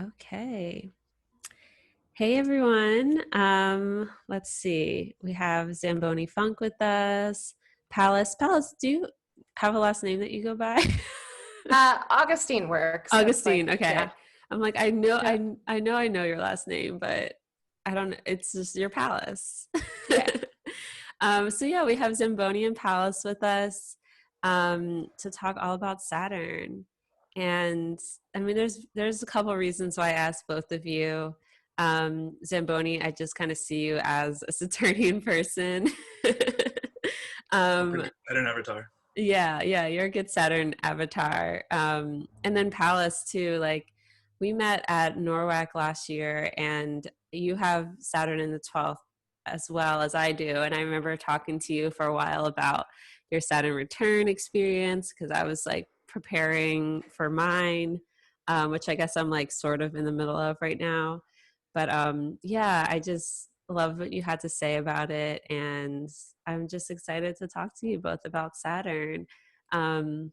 Okay. Hey everyone. Let's see. We have Zamboni Funk with us. Pallas. Pallas, do you have a last name that you go by? Augustine works. That's Augustine. like, Okay. yeah, I'm like, I know, yeah, I know your last name, but I don't. It's just your Pallas. yeah. So yeah, we have Zamboni and Pallas with us to talk all about Saturn. And I mean, there's a couple of reasons why I asked both of you. Zamboni, I just kind of see you as a Saturnian person. I'm pretty um, good Saturn avatar. yeah, you're a good Saturn avatar. And then Pallas too. Like we met at Norwalk last year, and you have Saturn in the 12th as well as I do. And I remember talking to you for a while about your Saturn return experience because I was like preparing for mine, which I guess I'm like sort of in the middle of right now. But yeah, I just love what you had to say about it. And I'm just excited to talk to you both about Saturn. Um,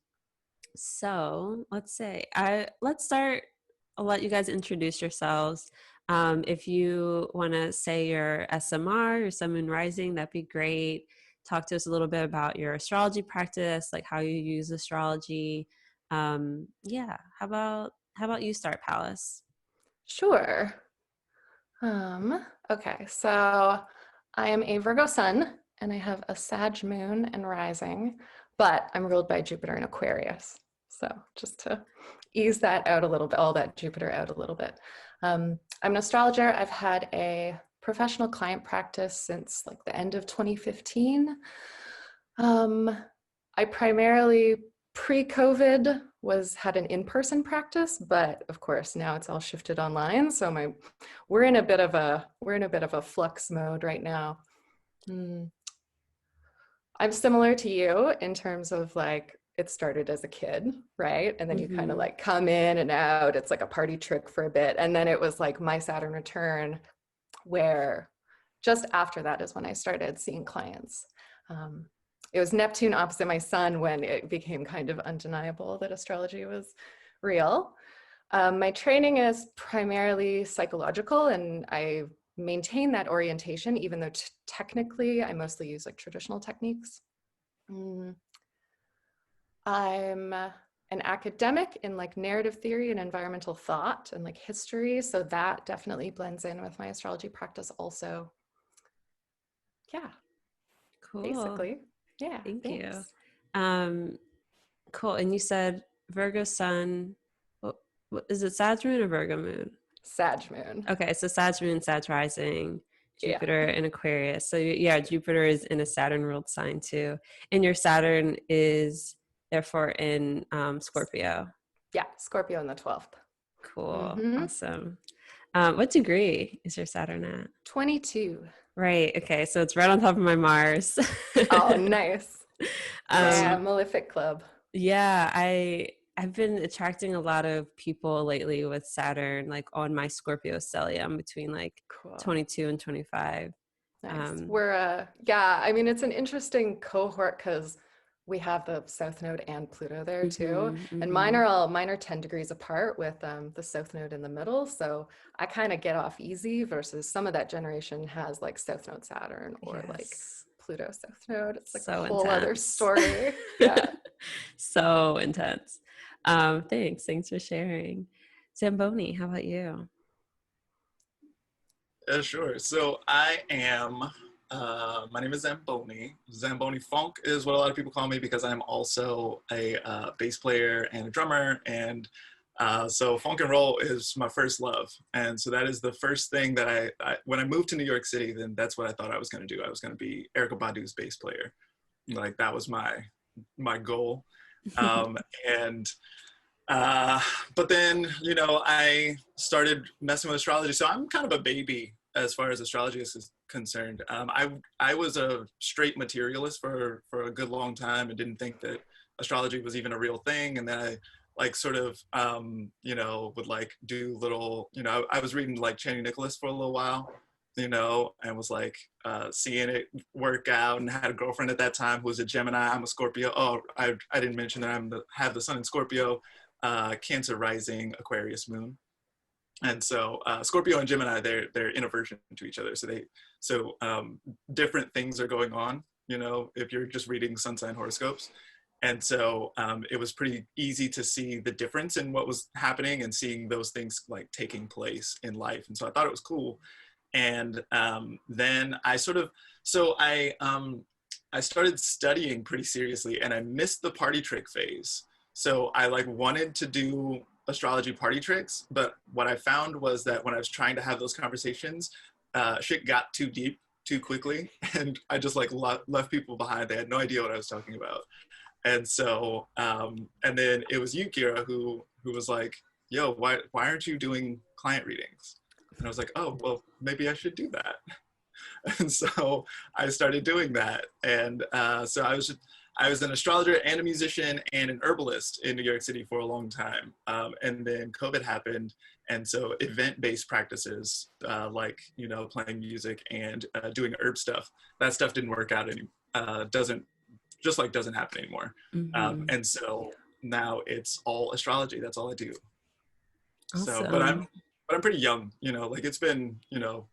so let's start. I'll let you guys introduce yourselves. If you want to say your SMR, your Sun Moon Rising, that'd be great. Talk to us a little bit about your astrology practice, like how you use astrology. Yeah, how about you start, Pallas? Sure. Okay, so I am a Virgo sun and I have a Sag moon and rising, but I'm ruled by Jupiter in Aquarius. So just to ease that out a little bit, all that Jupiter out a little bit. I'm an astrologer. I've had a professional client practice since like the end of 2015. I primarily pre-COVID had an in-person practice, but of course now it's all shifted online. So we're in a bit of a flux mode right now. I'm similar to you in terms of like it started as a kid, right? And then you kind of like come in and out. It's like a party trick for a bit. And then it was like my Saturn return, where just after that is when I started seeing clients. It was Neptune opposite my sun when it became kind of undeniable that astrology was real. My training is primarily psychological, and I maintain that orientation, even though technically I mostly use like traditional techniques. I'm an academic in like narrative theory and environmental thought and like history, so that definitely blends in with my astrology practice also. Yeah, Cool. basically. Yeah, Thank you. thanks. Um, cool. And you said Virgo Sun. What is it? Sag Moon or Virgo Moon? Sag moon. Okay, so Sag Moon, Sag Rising, Yeah. Jupiter in Aquarius. So yeah, Jupiter is in a Saturn ruled sign too, and your Saturn is therefore in Scorpio. Yeah, Scorpio in the 12th. Cool, awesome. What degree is your Saturn at? 22. Right. Okay, so it's right on top of my Mars. Oh, nice. Yeah, um, Malefic Club. Yeah, I've been attracting a lot of people lately with Saturn, like on my Scorpio stellium between like Cool. 22 and 25. Nice. Yeah, I mean, it's an interesting cohort because we have the South Node and Pluto there too. And mine are 10 degrees apart with the South Node in the middle. So I kind of get off easy versus some of that generation has like South Node Saturn or like Yes. Pluto South Node. It's like So a whole other intense. story. Yeah. So intense. Thanks for sharing. Zamboni, how about you? Yeah, sure. So I am, my name is Zamboni. Zamboni Funk is what a lot of people call me because I'm also a bass player and a drummer. And so funk and roll is my first love. And so that is the first thing that when I moved to New York City, then that's what I thought I was going to do. I was going to be Erykah Badu's bass player. Like that was my goal. Um, and but then, I started messing with astrology. So I'm kind of a baby as far as astrology is concerned. I was a straight materialist for a good long time and didn't think that astrology was even a real thing. And then I like sort of, would like do little, I was reading like Channing Nicholas for a little while, and was like seeing it work out, and had a girlfriend at that time who was a Gemini. I'm a Scorpio. Oh, I didn't mention that have the sun in Scorpio, Cancer rising, Aquarius moon. And so Scorpio and Gemini, they're in aversion to each other. So different things are going on, you know, if you're just reading sun sign horoscopes. And so it was pretty easy to see the difference in what was happening and seeing those things like taking place in life. And so I thought it was cool. And then I started studying pretty seriously, and I missed the party trick phase. So I like wanted to do astrology party tricks, but what I found was that when I was trying to have those conversations, shit got too deep too quickly, and I just like left people behind. They had no idea what I was talking about. And so, and then it was you, Kirah, who was like, "Yo, why aren't you doing client readings?" And I was like, "Oh, well, maybe I should do that." And so I started doing that. And so I was an astrologer and a musician and an herbalist in New York City for a long time. And then COVID happened. And so event-based practices, like, you know, playing music and doing herb stuff, that stuff didn't work out doesn't happen anymore. Mm-hmm. And so now it's all astrology. That's all I do. Awesome. So, but I'm pretty young, you know, like it's been, you know,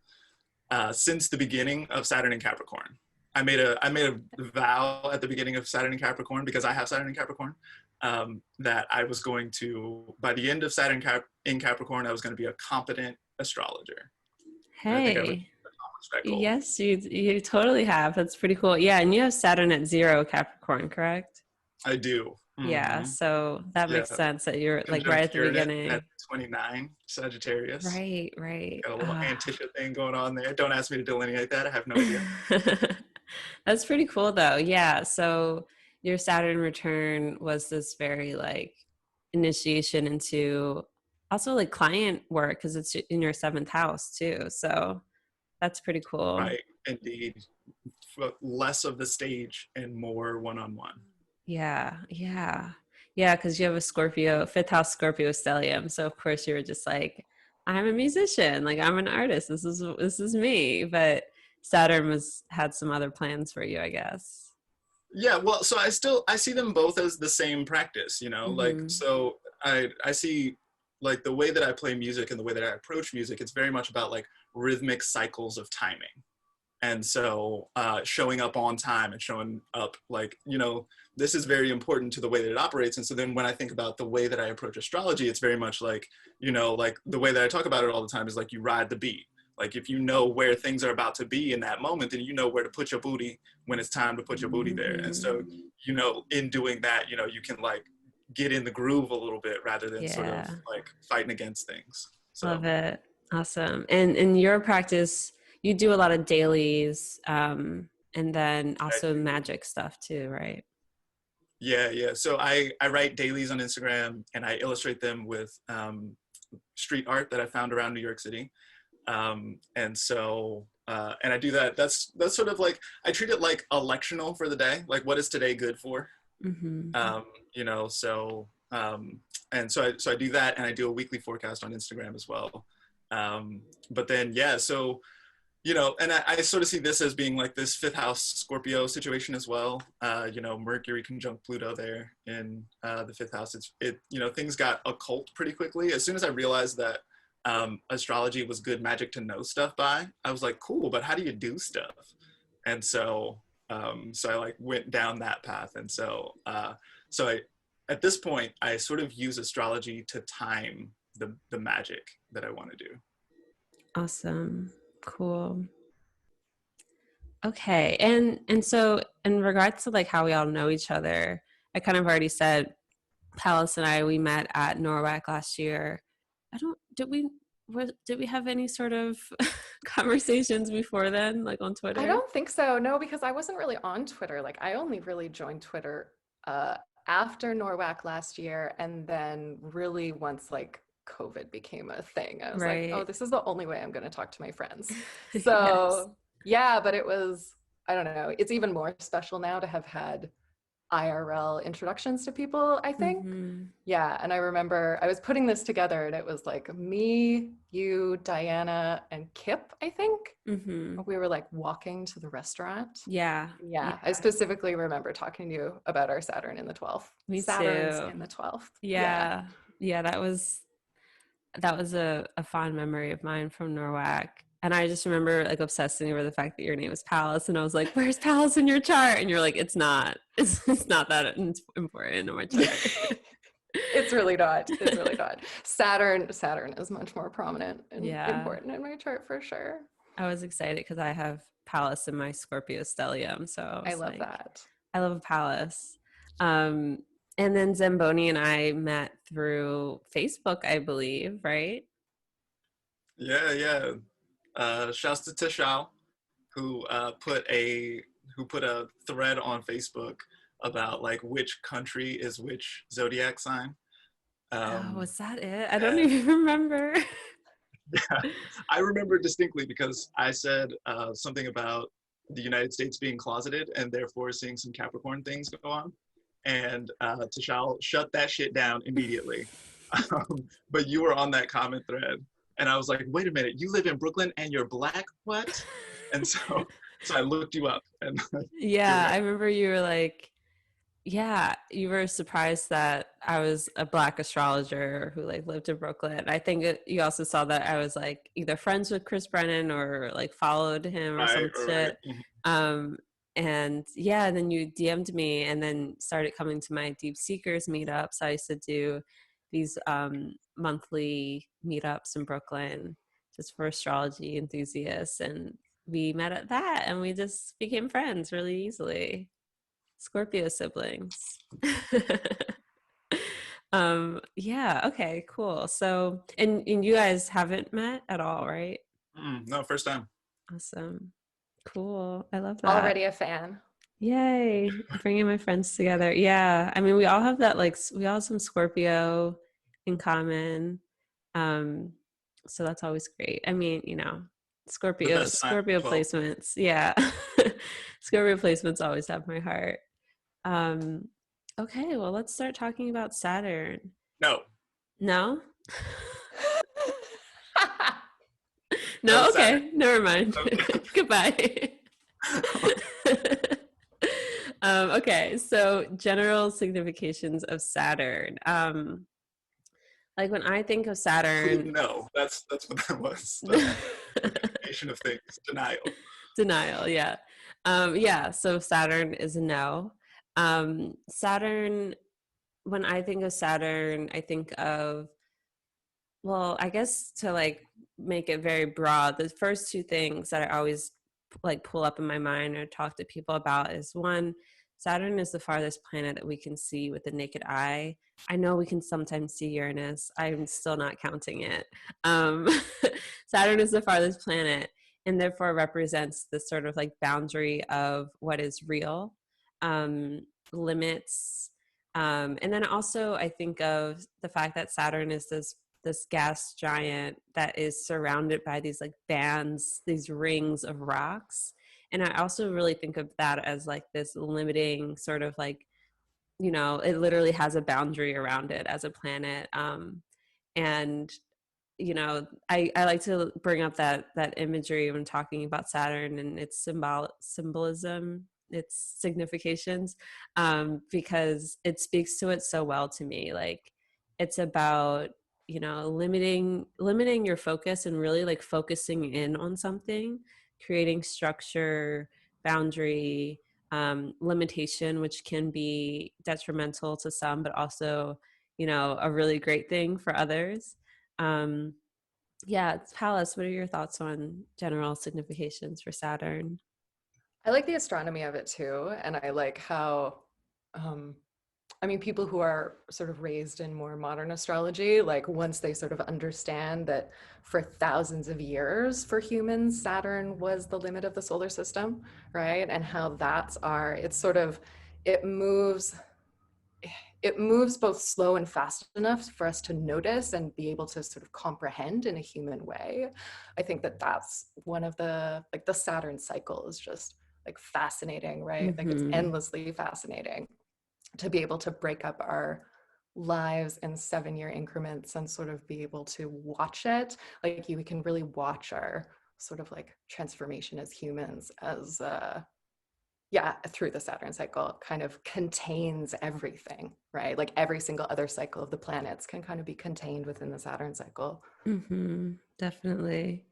since the beginning of Saturn in Capricorn. I made a vow at the beginning of Saturn in Capricorn, because I have Saturn in Capricorn, that I was going to, by the end of Saturn in Capricorn, I was going to be a competent astrologer. And I think I've Hey, accomplished that goal. yes, you totally have. That's pretty cool. Yeah, and you have Saturn at 0 Capricorn, correct? I do. Yeah, so that makes sense that you're like right at the beginning. At 29, Sagittarius. Right. Got a little Antisha thing going on there. Don't ask me to delineate that. I have no idea. That's pretty cool though. Yeah, so your Saturn return was this very like initiation into also like client work, because it's in your 7th house too. So that's pretty cool. Right, indeed. Less of the stage and more one-on-one. Yeah, because you have a Scorpio, 5th house Scorpio stellium. So of course you were just like, I'm a musician, like I'm an artist. This is me. But Saturn had some other plans for you, I guess. Yeah, well, so I see them both as the same practice, you know, like, so I see like the way that I play music and the way that I approach music, it's very much about like rhythmic cycles of timing. And so showing up on time and showing up like, you know, this is very important to the way that it operates. And so then when I think about the way that I approach astrology, it's very much like, you know, like the way that I talk about it all the time is like you ride the beat. Like if you know where things are about to be in that moment, then you know where to put your booty when it's time to put your booty there. And so, you know, in doing that, you know, you can like get in the groove a little bit rather than sort of like fighting against things. So. Love it. Awesome. And in your practice, you do a lot of dailies, and then also magic stuff too, right? Yeah. So I write dailies on Instagram, and I illustrate them with street art that I found around New York City. And so, and I do that. That's sort of like, I treat it like a lectional for the day. Like, what is today good for? You know, so, and so I do that, and I do a weekly forecast on Instagram as well. But then, yeah, so, you know, and I sort of see this as being like this 5th house Scorpio situation as well. You know, Mercury conjunct Pluto there in the 5th house. You know, things got occult pretty quickly. As soon as I realized that astrology was good magic to know stuff by, I was like, cool, but how do you do stuff? And so, so I like went down that path. And so, at this point, I sort of use astrology to time the magic that I want to do. Awesome. Cool. Okay. And so in regards to like how we all know each other, I kind of already said Pallas and we met at NORWAC last year. Did we have any sort of conversations before then, like on Twitter? I don't think so. No, because I wasn't really on Twitter. Like I only really joined Twitter after NORWAC last year, and then really once like COVID became a thing. I was like, oh, this is the only way I'm going to talk to my friends. So yeah, but it was, I don't know, it's even more special now to have had IRL introductions to people, I think. Yeah, and I remember I was putting this together, and it was like me, you, Diana, and Kip, I think. We were like walking to the restaurant. Yeah. I specifically remember talking to you about our Saturn in the 12th. Me Saturn's too. in the 12th. Yeah, that was that was a fond memory of mine from Norwalk. And I just remember like obsessing over the fact that your name was Pallas, and I was like, "Where's Pallas in your chart?" And you're like, "It's not. It's not that important in my chart." It's really not. It's really not. Saturn is much more prominent and Yeah, important in my chart for sure. I was excited because I have Pallas in my Scorpio stellium, so I I was love like, that. I love Pallas. Um, and then Zamboni and I met through Facebook, I believe, right? Yeah. Shouts to Tishal, who put a thread on Facebook about like which country is which zodiac sign. Oh, Um, was that it? I don't and even remember. I remember distinctly because I said something about the United States being closeted and therefore seeing some Capricorn things go on. And Tishal shut that shit down immediately. But you were on that comment thread. And I was like, wait a minute, you live in Brooklyn and you're black? What? And so I looked you up and here we Yeah, are. I remember you were like, yeah, you were surprised that I was a Black astrologer who like lived in Brooklyn. I think you also saw that I was like either friends with Chris Brennan or like followed him or Right, some right. shit. Um, and yeah, and then you DM'd me and then started coming to my Deep Seekers meetups. I used to do these monthly meetups in Brooklyn just for astrology enthusiasts. And we met at that and we just became friends really easily. Scorpio siblings. Yeah, okay, cool. So and you guys haven't met at all, right? No, first time. Awesome. Cool. I love that. Already a fan. Yay. Bringing my friends together. Yeah. I mean, we all have that like we all have some Scorpio in common. Um so that's always great. I mean, you know, The best sign of Scorpio 12. placements. Yeah. Scorpio placements always have my heart. Um, okay, well, let's start talking about Saturn. No, No? no No? Saturn. Okay, never mind. No. Goodbye. Okay, so general significations of Saturn. Like when I think of Include Saturn, no. That's what that was. The negation of things. Denial. denial, yeah. Yeah, so Saturn is a no. Saturn, when I think of Saturn, I think of, well, I guess to like make it very broad, the first two things that I always like pull up in my mind or talk to people about is one, Saturn is the farthest planet that we can see with the naked eye. I know we can sometimes see Uranus. I'm still not counting it. Um, Saturn is the farthest planet and therefore represents this sort of like boundary of what is real, limits. And then also I think of the fact that Saturn is this gas giant that is surrounded by these like bands, these rings of rocks. And I also really think of that as like this limiting sort of like, you know, it literally has a boundary around it as a planet. And you know, I like to bring up that imagery when talking about Saturn and its symbolism, its significations, because it speaks to it so well to me. Like it's about, you know, limiting your focus and really like focusing in on something, creating structure, boundary, limitation, which can be detrimental to some, but also, you know, a really great thing for others. um, yeah, Pallas, what are your thoughts on general significations for Saturn? I like the astronomy of it too. And I like how, um, I mean, people who are sort of raised in more modern astrology, like once they sort of understand that for thousands of years for humans, Saturn was the limit of the solar system, right? And how it's sort of, it moves, it moves both slow and fast enough for us to notice and be able to sort of comprehend in a human way. I think that that's one of like the Saturn cycle is just like fascinating, right? Like it's Mm-hmm. endlessly fascinating to be able to break up our lives in 7-year increments and sort of be able to watch it. Like we can really watch our sort of like transformation as humans as yeah, through the Saturn cycle kind of contains everything, right? Like every single other cycle of the planets can kind of be contained within the Saturn cycle. Definitely.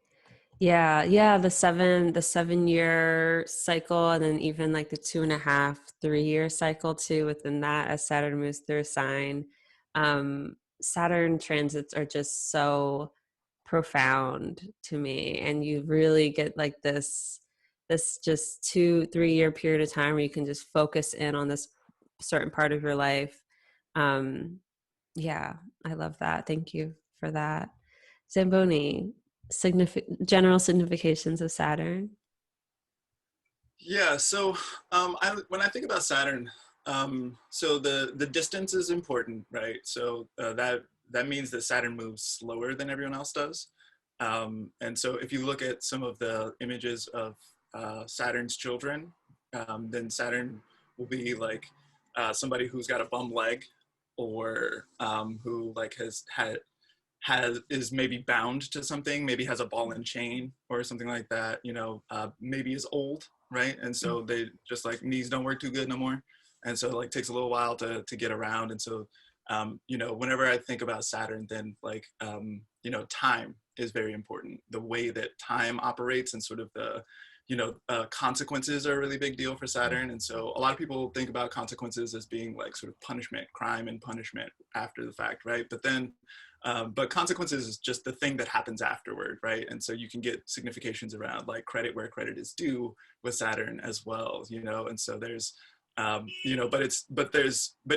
Yeah, the 7 year cycle, and then even like the 2.5, 3 year cycle too within that, as Saturn moves through a sign. Saturn transits are just so profound to me, and you really get like this just 2-3 year period of time where you can just focus in on this certain part of your life. Yeah, I love that. Thank you for that. Zamboni, general significations of Saturn. Yeah, so when I think about Saturn, so the distance is important, right? So that means that Saturn moves slower than everyone else does. And so if you look at some of the images of Saturn's children, then Saturn will be like somebody who's got a bum leg, or who like is maybe bound to something, maybe has a ball and chain or something like that, maybe is old, right? And so they just like knees don't work too good no more. And so like takes a little while to get around. And so, whenever I think about Saturn, then like, time is very important. The way that time operates and sort of the, consequences are a really big deal for Saturn. And so a lot of people think about consequences as being like sort of punishment, crime and punishment after the fact, right? But consequences is just the thing that happens afterward, right? And so you can get significations around like credit where credit is due with Saturn as well, and so there's, but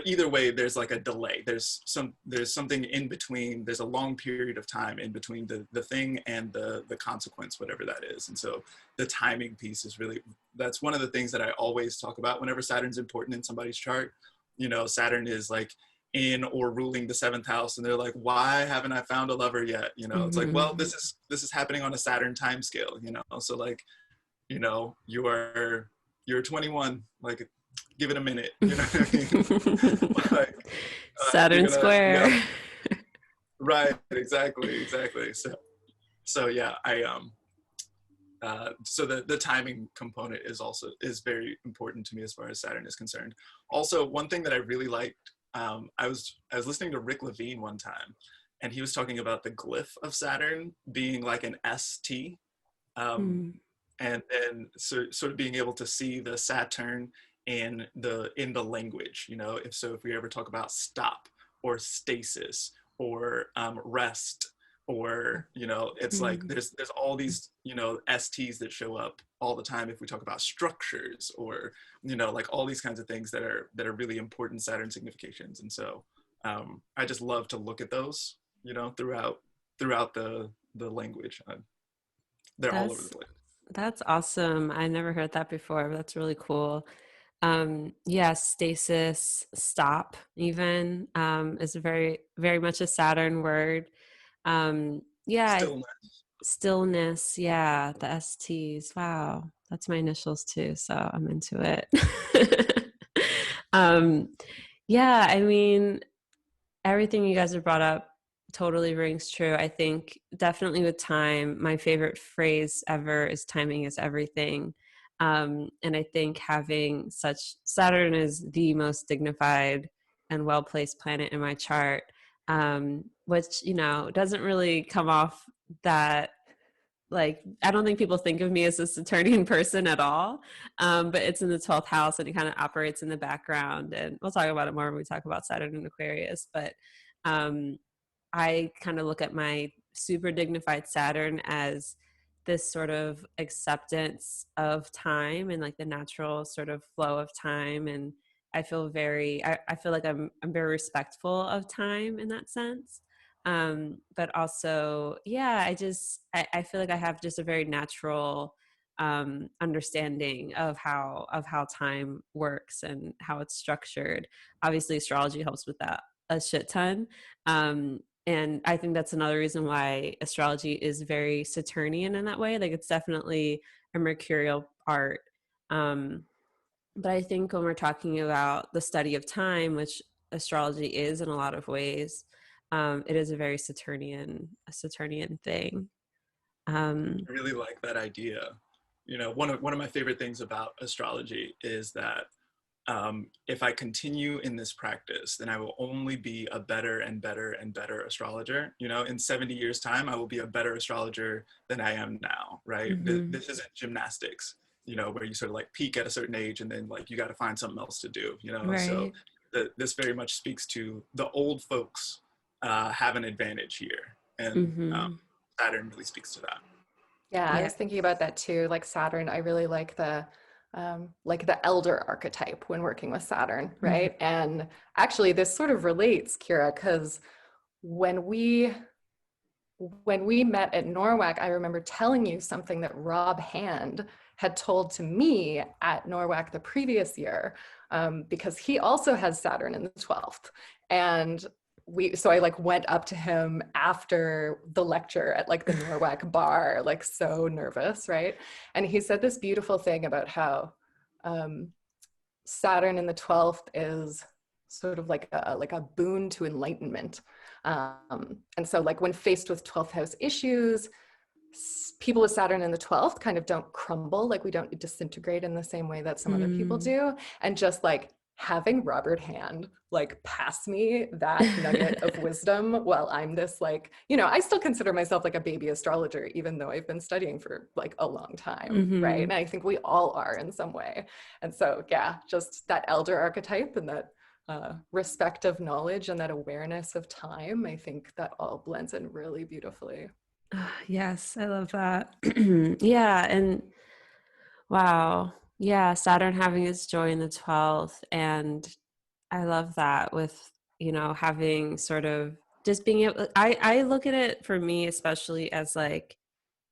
either way, there's like a delay. There's something in between. There's a long period of time in between the thing and the consequence, whatever that is. And so the timing piece is really, that's one of the things that I always talk about whenever Saturn's important in somebody's chart. Saturn is like in or ruling the 7th house, and they're like, why haven't I found a lover yet? It's like, well, this is happening on a Saturn time scale, so like, you're 21, like give it a minute, you know what I mean? Like, Saturn square. Right, exactly. So yeah, so the timing component is very important to me as far as Saturn is concerned. Also, one thing that I really liked, I was listening to Rick Levine one time, and he was talking about the glyph of Saturn being like an ST, and then sort of being able to see the Saturn in the language. If we ever talk about stop or stasis or rest, or it's like there's all these STs that show up all the time if we talk about structures, or like all these kinds of things that are really important Saturn significations. And so I just love to look at those throughout the language. They're all over the place. That's awesome. I never heard that before, but that's really cool. Yeah, stasis, stop even, is a very, very much a Saturn word. Yeah, stillness. Yeah, the STs. Wow, that's my initials too, so I'm into it. Yeah, I mean, everything you guys have brought up totally rings true. I think definitely with time, my favorite phrase ever is timing is everything. And I think having Saturn is the most dignified and well-placed planet in my chart, which, doesn't really come off that, like, I don't think people think of me as a Saturnian person at all. But it's in the 12th house, and it kind of operates in the background. And we'll talk about it more when we talk about Saturn in Aquarius. But I kind of look at my super dignified Saturn as this sort of acceptance of time and like the natural sort of flow of time. And I feel I feel like I'm very respectful of time in that sense. But also, yeah, I feel like I have just a very natural understanding of how time works and how it's structured. Obviously, astrology helps with that a shit ton. And I think that's another reason why astrology is very Saturnian in that way. Like, it's definitely a mercurial art. But I think when we're talking about the study of time, which astrology is in a lot of ways, it is a very Saturnian thing. I really like that idea. you know, one of my favorite things about astrology is that if I continue in this practice, then I will only be a better and better and better astrologer. You know, in 70 years time, I will be a better astrologer than I am now, right? This isn't gymnastics, you know, where you sort of like peak at a certain age and then like you got to find something else to do, you know? So Right. this very much speaks to the old folks have an advantage here. And Mm-hmm. Saturn really speaks to that. Yeah, I Yeah. was thinking about that too. Like Saturn, I really like the elder archetype when working with Saturn, Mm-hmm. right? And actually, this sort of relates, Kirah, because when we when we met at Norwalk, I remember telling you something that Rob Hand had told to me at Norwalk the previous year, because he also has Saturn in the 12th. And so I like went up to him after the lecture at like the Norwalk bar, like so nervous, right? And he said this beautiful thing about how um, Saturn in the 12th is sort of like a boon to enlightenment. And so like when faced with 12th house issues, people with Saturn in the 12th kind of don't crumble, like we don't disintegrate in the same way that some other people Mm. do. And just like having Robert Hand like pass me that nugget of wisdom while I'm this like, you know, I still consider myself like a baby astrologer, even though I've been studying for like a long time, right? Mm-hmm. And I think we all are in some way. And so, yeah, just that elder archetype and that respect of knowledge and that awareness of time, I think that all blends in really beautifully. Yes, I love that. Yeah, and wow. Yeah, Saturn having its joy in the 12th. And I love that with, you know, having sort of just being able, I look at it for me, especially as like,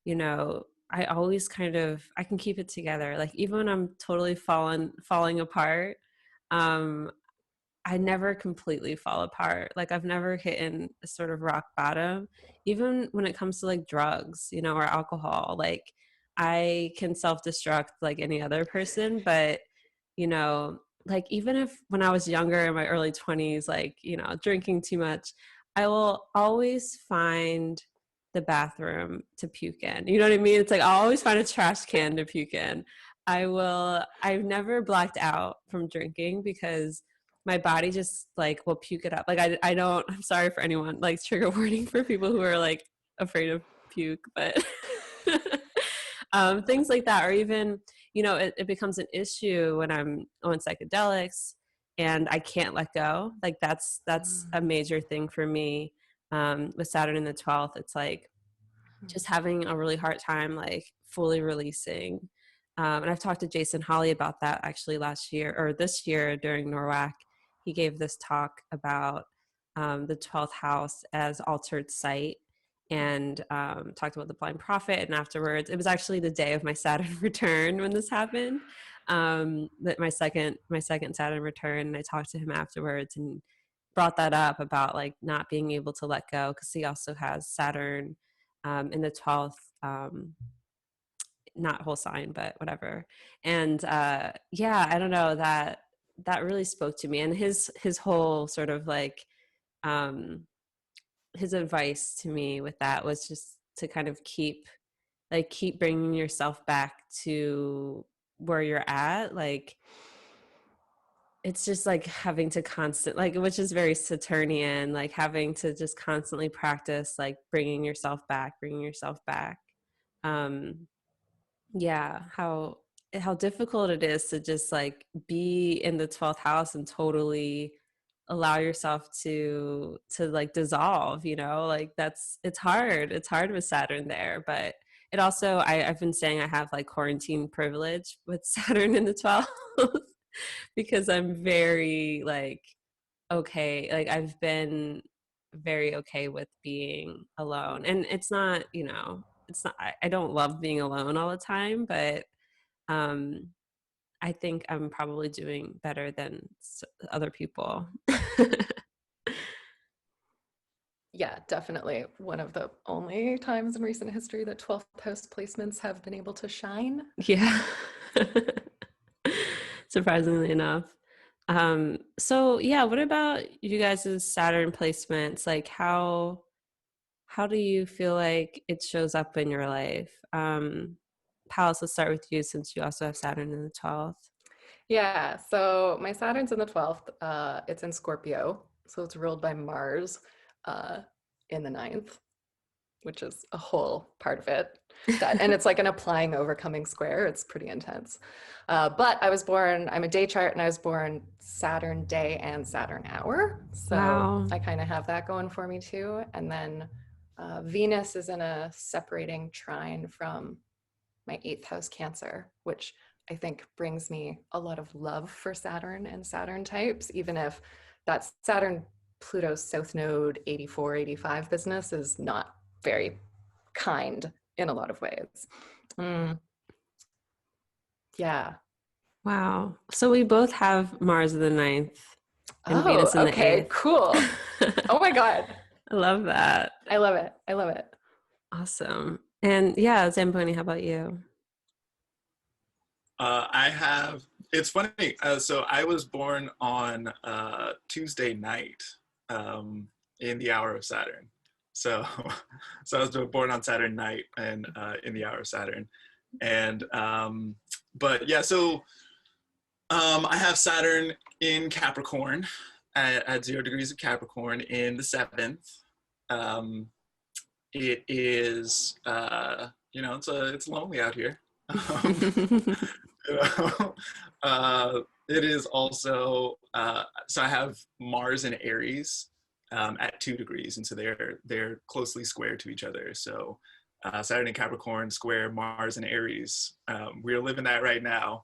you know, I always kind of, I can keep it together. Like even when I'm totally falling apart, um, I never completely fall apart. Like I've never hit in a sort of rock bottom, even when it comes to like drugs, you know, or alcohol. Like I can self-destruct like any other person, but you know, like even if when I was younger in my early 20s, like, you know, drinking too much, I will always find the bathroom to puke in. You know what I mean? It's like I'll always find a trash can to puke in. I've never blacked out from drinking because my body just like will puke it up. Like I don't, I'm sorry for anyone, like trigger warning for people who are like afraid of puke, but things like that. Or even, you know, it becomes an issue when I'm on psychedelics and I can't let go. Like that's a major thing for me. With Saturn in the 12th, it's like just having a really hard time like fully releasing. And I've talked to Jason Holly about that actually last year or this year during NORWAC. He gave this talk about the 12th house as altered sight and talked about the blind prophet. And afterwards, it was actually the day of my Saturn return when this happened. That my second Saturn return, and I talked to him afterwards and brought that up about like not being able to let go because he also has Saturn in the 12th, not whole sign, but whatever. And yeah, I don't know, that really spoke to me. And his whole sort of like his advice to me with that was just to kind of keep bringing yourself back to where you're at. Like it's just like having to constant, like, which is very Saturnian, like having to just constantly practice like bringing yourself back. um yeah, how difficult it is to just like be in the 12th house and totally allow yourself to like dissolve, you know, like it's hard with Saturn there. But it also, I've been saying I have like quarantine privilege with Saturn in the 12th because I'm very like okay, like I've been very okay with being alone. And it's not, you know, it's not, I don't love being alone all the time, but um I think I'm probably doing better than other people. Yeah, definitely. One of the only times in recent history that 12th house placements have been able to shine. Yeah. Surprisingly enough. So yeah, what about you guys' Saturn placements? Like how do you feel like it shows up in your life? Pallas, let's start with you since you also have Saturn in the 12th. Yeah, so my Saturn's in the 12th. It's in Scorpio, so it's ruled by Mars in the 9th, which is a whole part of it. And it's like an applying overcoming square. It's pretty intense. But I'm a day chart, and I was born Saturn day and Saturn hour. So Wow. I kind of have that going for me too. And then Venus is in a separating trine from my 8th house Cancer, which I think brings me a lot of love for Saturn and Saturn types, even if that Saturn Pluto South Node 84, 85 business is not very kind in a lot of ways. Yeah. Wow. So we both have Mars in the 9th and Oh, Venus in the okay, 8th. cool. Oh my God. I love that. I love it. I love it. Awesome. And yeah, Zamboni, how about you? It's funny. So I was born on Tuesday night in the hour of Saturn. So, so I was born on Saturn night and in the hour of Saturn. And, but yeah, so I have Saturn in Capricorn at 0 degrees of Capricorn in the 7th. It is, it's lonely out here. You know, it is also, so I have Mars and Aries at 2 degrees, and so they're closely square to each other. So Saturn and Capricorn square Mars and Aries. We're living that right now.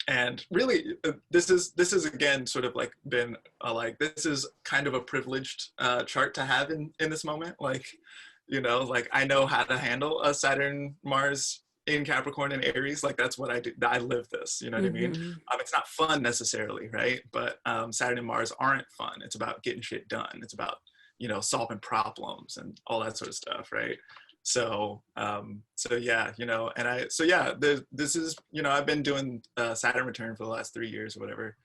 And really, this is again sort of like been this is kind of a privileged chart to have in this moment. Like, like I know how to handle a Saturn Mars in Capricorn and Aries. Like that's what I do. I live this, you know what I mean? It's not fun necessarily, right? But Saturn and Mars aren't fun. It's about getting shit done. It's about, solving problems and all that sort of stuff, right? So, yeah, this is, I've been doing Saturn return for the last 3 years or whatever.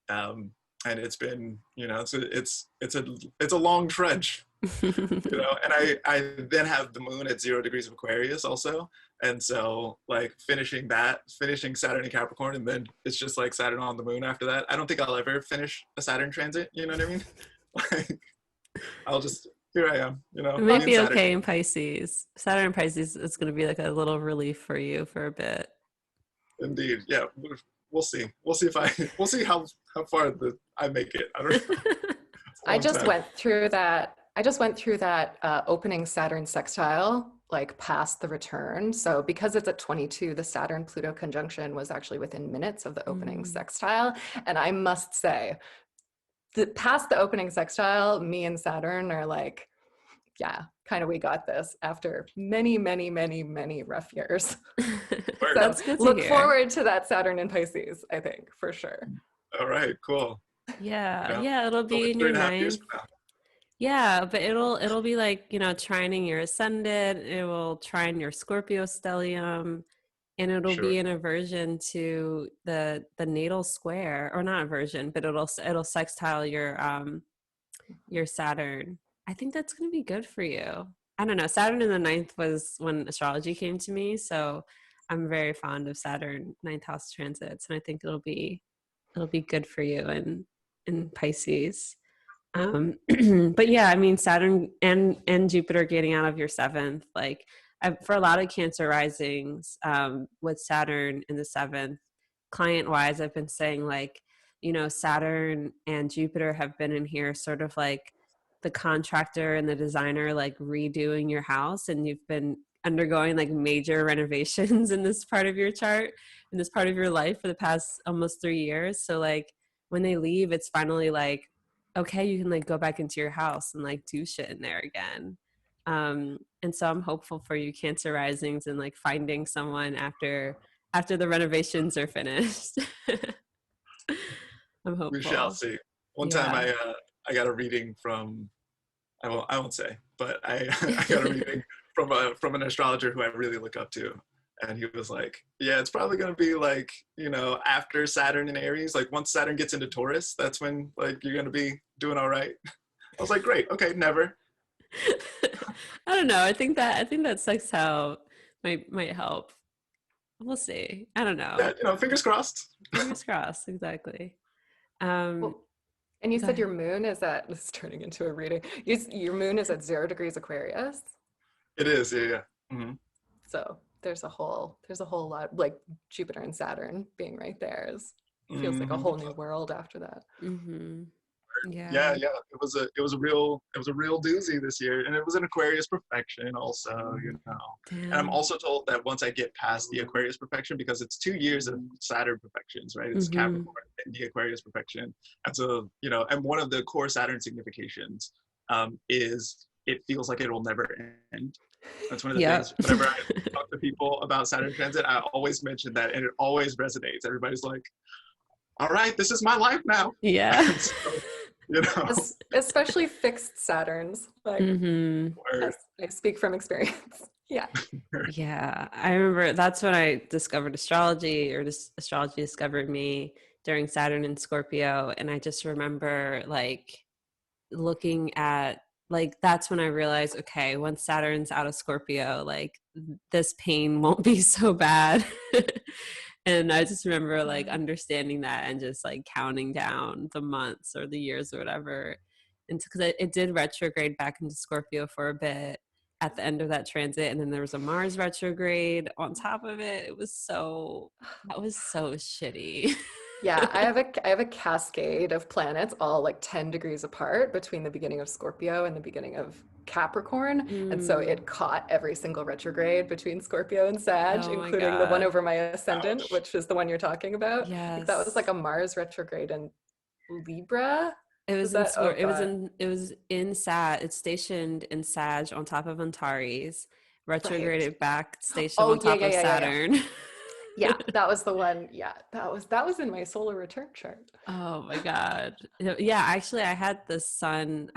And it's been, it's a long trudge, and I then have the moon at 0 degrees of Aquarius also. And so like finishing Saturn in Capricorn, and then it's just like Saturn on the moon after that. I don't think I'll ever finish a Saturn transit. You know what I mean? Like here I am, It might be okay in Pisces. Saturn in Pisces is going to be like a little relief for you for a bit. Indeed. Yeah. We'll see. We'll see how far I make it. I don't know. I just went through that opening Saturn sextile, like past the return. So because it's at 22, the Saturn Pluto conjunction was actually within minutes of the opening sextile. And I must say, past the opening sextile, me and Saturn are like, yeah, kind of we got this after many, many, many, many rough years. So that's good to look hear. forward to that Saturn in Pisces, I think, for sure. All right, cool. Yeah, it'll be in your 9th. Yeah, but it'll be like, trining your ascendant, it will trine your Scorpio stellium, and it'll be an aversion to the natal square, or not aversion, but it'll sextile your Saturn. I think that's going to be good for you. I don't know. Saturn in the 9th was when astrology came to me, so I'm very fond of Saturn 9th house transits, and I think it'll be good for you in Pisces. But yeah, I mean, Saturn and Jupiter getting out of your 7th, like for a lot of Cancer risings, with Saturn in the 7th, client wise, I've been saying like, Saturn and Jupiter have been in here sort of like the contractor and the designer, like redoing your house, and you've been undergoing like major renovations in this part of your chart, in this part of your life for the past almost 3 years. So like when they leave, it's finally like, okay, you can like go back into your house and like do shit in there again. And so I'm hopeful for you Cancer risings and like finding someone after the renovations are finished. I'm hopeful. We shall see. One time I got a reading from, I won't say, but I got a reading from an astrologer who I really look up to. And he was like, yeah, it's probably going to be like, after Saturn in Aries, like once Saturn gets into Taurus, that's when like you're going to be doing all right. I was like, great. Okay. Never. I don't know. I think that sextile might help. We'll see. I don't know. Yeah, fingers crossed. Fingers crossed. Exactly. Um, Well, and you Go said your ahead. moon is at, this is turning into a reading. Your moon is at 0 degrees Aquarius. It is, yeah. Hmm. So there's a whole lot, like Jupiter and Saturn being right there feels like a Hmm. whole new world after that. Mm-hmm. Yeah, Yeah. yeah. It was a real doozy this year, and it was an Aquarius perfection also. And I'm Damn. also told that once I get past the Aquarius perfection, because it's 2 years of Saturn perfections, right? It's Mm-hmm. Capricorn and the Aquarius perfection, and so and one of the core Saturn significations is it feels like it will never end. That's one of the Yep. things. Whenever I talk to people about Saturn transit, I always mention that, and it always resonates. Everybody's like, "All right, this is my life now." Yeah. And so, you know. Especially fixed Saturns. Like, Mm-hmm. Word. I speak from experience. Yeah. Yeah, I remember that's when I discovered astrology, or this astrology discovered me during Saturn in Scorpio. And I just remember like looking at, like, that's when I realized, okay, once Saturn's out of Scorpio, like this pain won't be so bad. And I just remember like Mhm. understanding that and just like counting down the months or the years or whatever. And because it did retrograde back into Scorpio for a bit at the end of that transit, and then there was a Mars retrograde on top of it. That was so shitty. Yeah, I have a cascade of planets all like 10 degrees apart between the beginning of Scorpio and the beginning of Capricorn. And so Mm. it caught every single retrograde between Scorpio and Sag, Oh my including the one god. over my ascendant, Ouch. which is the one you're talking about. Like that was like Yes. a Mars retrograde in Libra. It Was was in that? Oh Scor- God. it was in Sag. It's stationed in Sag on top of Antares, Right. retrograded back, stationed Oh on yeah, top yeah, of yeah, yeah, yeah. Saturn. Yeah, that was the one. Yeah, that was in my solar return chart. Oh my God. Yeah, actually I had a sun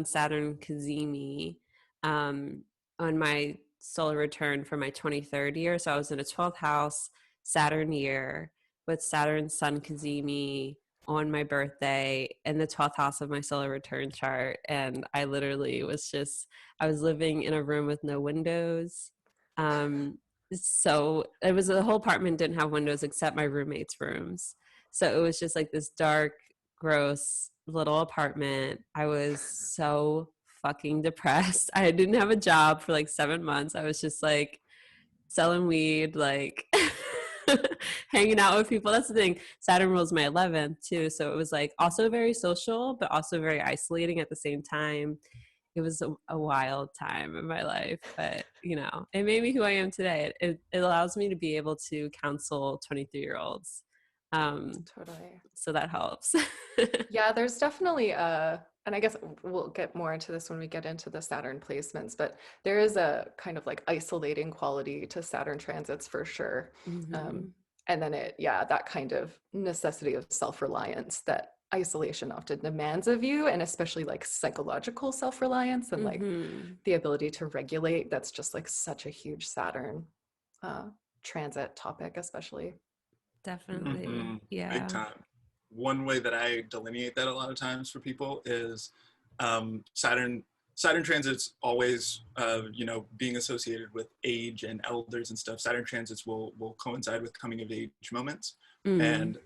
Saturn Kazemi um on my solar return for my 23rd year. So I was in a 12th house Saturn year with Saturn Sun Kazemi on my birthday in the 12th house of my solar return chart. And I literally I was living in a room with no windows. Um so it was, the whole apartment didn't have windows except my roommate's rooms. So it was just like this dark, gross little apartment. I was so fucking depressed. I didn't have a job for like 7 months. I was just like selling weed, like hanging out with people. That's the thing. Saturn rules my 11th too. So it was like also very social, but also very isolating at the same time. It was a wild time in my life, but it made me who I am today. It allows me to be able to counsel 23-year-olds. Totally. So that helps. Yeah, there's definitely and I guess we'll get more into this when we get into the Saturn placements, but there is a kind of like isolating quality to Saturn transits for sure. Um, Hmm. and then yeah, that kind of necessity of self-reliance that isolation often demands of you, and especially like psychological self-reliance and like Hmm. the ability to regulate. That's just like such a huge Saturn uh, transit topic, especially. Hmm. Definitely. Big Yeah. time. One way that I delineate that a lot of times for people is Saturn. Saturn transits always, being associated with age and elders and stuff. Saturn transits will coincide with coming of age moments, Mm. and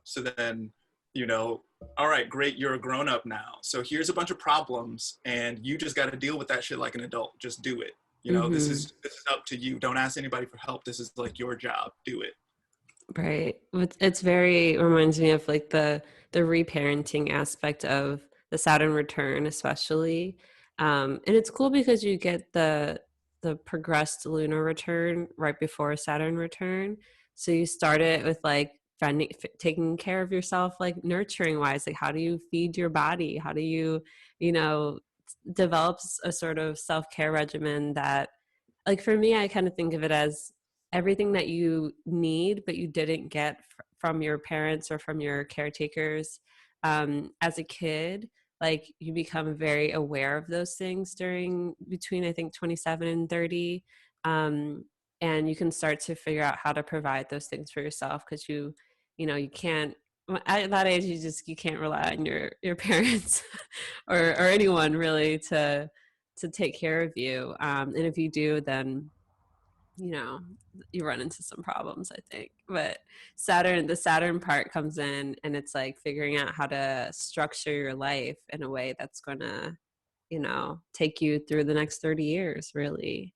so then, you know, all right, great, you're a grown up now. So here's a bunch of problems, and you just got to deal with that shit like an adult. Just do it. This Hmm. is up to you. Don't ask anybody for help. This is like your job. Do it. Right. It's very, reminds me of like the reparenting aspect of the Saturn return, especially. And it's cool because you get the progressed lunar return right before Saturn return. So you start it with like taking care of yourself, like nurturing wise, like how do you feed your body? How do you know, develop a sort of self-care regimen that, like for me, I kind of think of it as everything that you need but you didn't get from your parents or from your caretakers as a kid. Like you become very aware of those things during between I think 27 and 30, um, and you can start to figure out how to provide those things for yourself because you can't, at that age you can't rely on your parents or anyone really to take care of you, and if you do, then you know, you run into some problems, I think. But the Saturn part comes in, and it's like figuring out how to structure your life in a way that's going to, you know, take you through the next 30 years, really.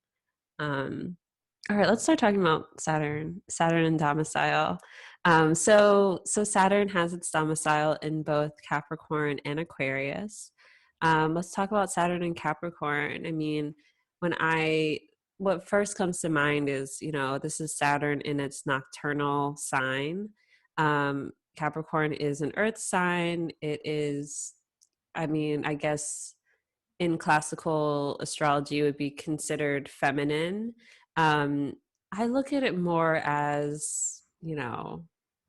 All right, let's start talking about Saturn and domicile. So Saturn has its domicile in both Capricorn and Aquarius. Let's talk about Saturn and Capricorn. I mean, what first comes to mind is, you know, this is Saturn in its nocturnal sign. Capricorn is an earth sign. It is, I mean, I guess in classical astrology would be considered feminine. Um, I look at it more as, you know,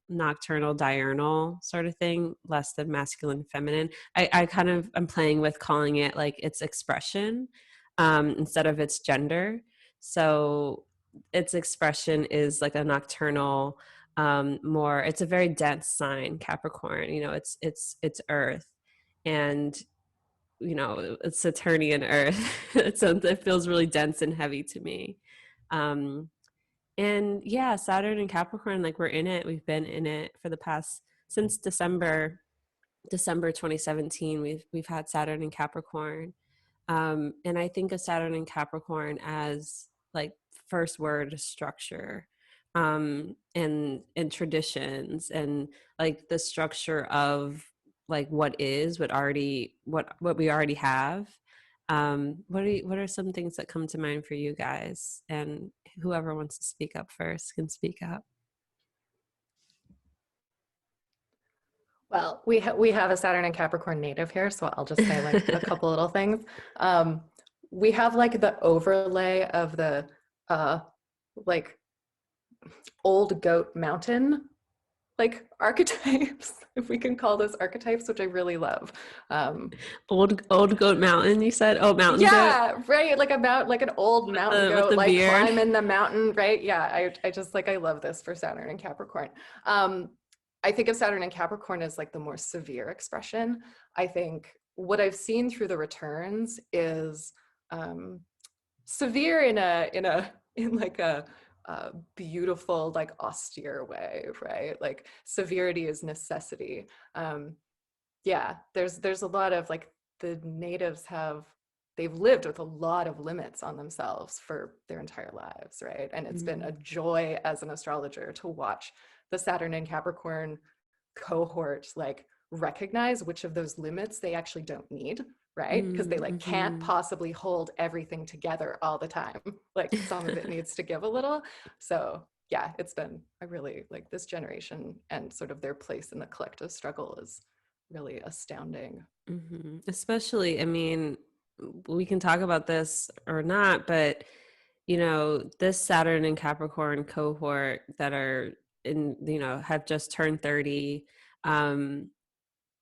nocturnal, diurnal sort of thing, less than masculine, feminine. I kind of am playing with calling it like its expression instead of its gender. So its expression is like a nocturnal, more. It's a very dense sign, Capricorn. You know, it's Earth, and you know, it's Saturnian Earth. It feels really dense and heavy to me. Um, and yeah, Saturn and Capricorn, like we're in it. We've been in it for the past since December 2017. We've had Saturn and Capricorn. And I think of Saturn and Capricorn as like first word structure, and traditions, and like the structure of like what we already have. What are some things that come to mind for you guys? And whoever wants to speak up first can speak up. Well, we have a Saturn and Capricorn native here, so I'll just say like a couple little things. We have like the overlay of the like old goat mountain like archetypes, if we can call those archetypes, which I really love. Old goat mountain, you said? Oh, mountain goat. Yeah, right. Like about like an old mountain goat, like beard. climbing the mountain, right? Yeah, I just like I love this for Saturn and Capricorn. I think of Saturn and Capricorn as like the more severe expression. I think what I've seen through the returns is severe in like a beautiful, like austere way, right? Like severity is necessity. Yeah, there's a lot of like the natives they've lived with a lot of limits on themselves for their entire lives, right? And it's been a joy as an astrologer to watch the Saturn and Capricorn cohort like recognize which of those limits they actually don't need, right? Because they like can't possibly hold everything together all the time. Like some of it needs to give a little. So yeah, I really like this generation, and sort of their place in the collective struggle is really astounding. Especially, I mean, we can talk about this or not, but you know, this Saturn and Capricorn cohort that are in, you know, have just turned 30,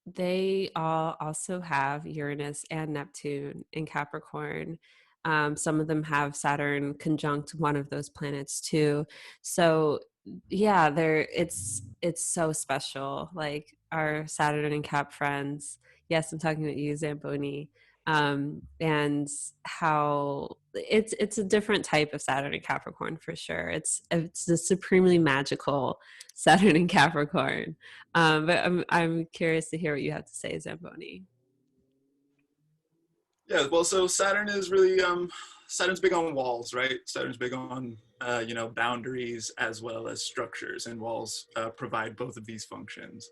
they all also have Uranus and Neptune in Capricorn. Some of them have Saturn conjunct one of those planets too. So yeah, it's so special. Like our Saturn and Cap friends. Yes, I'm talking about you, Zamboni. And how it's a different type of Saturn and Capricorn for sure. It's a supremely magical Saturn and Capricorn. But I'm curious to hear what you have to say, Zamboni. Yeah, well, so Saturn is really Saturn's big on walls, right? Saturn's big on you know, boundaries as well as structures, and walls provide both of these functions.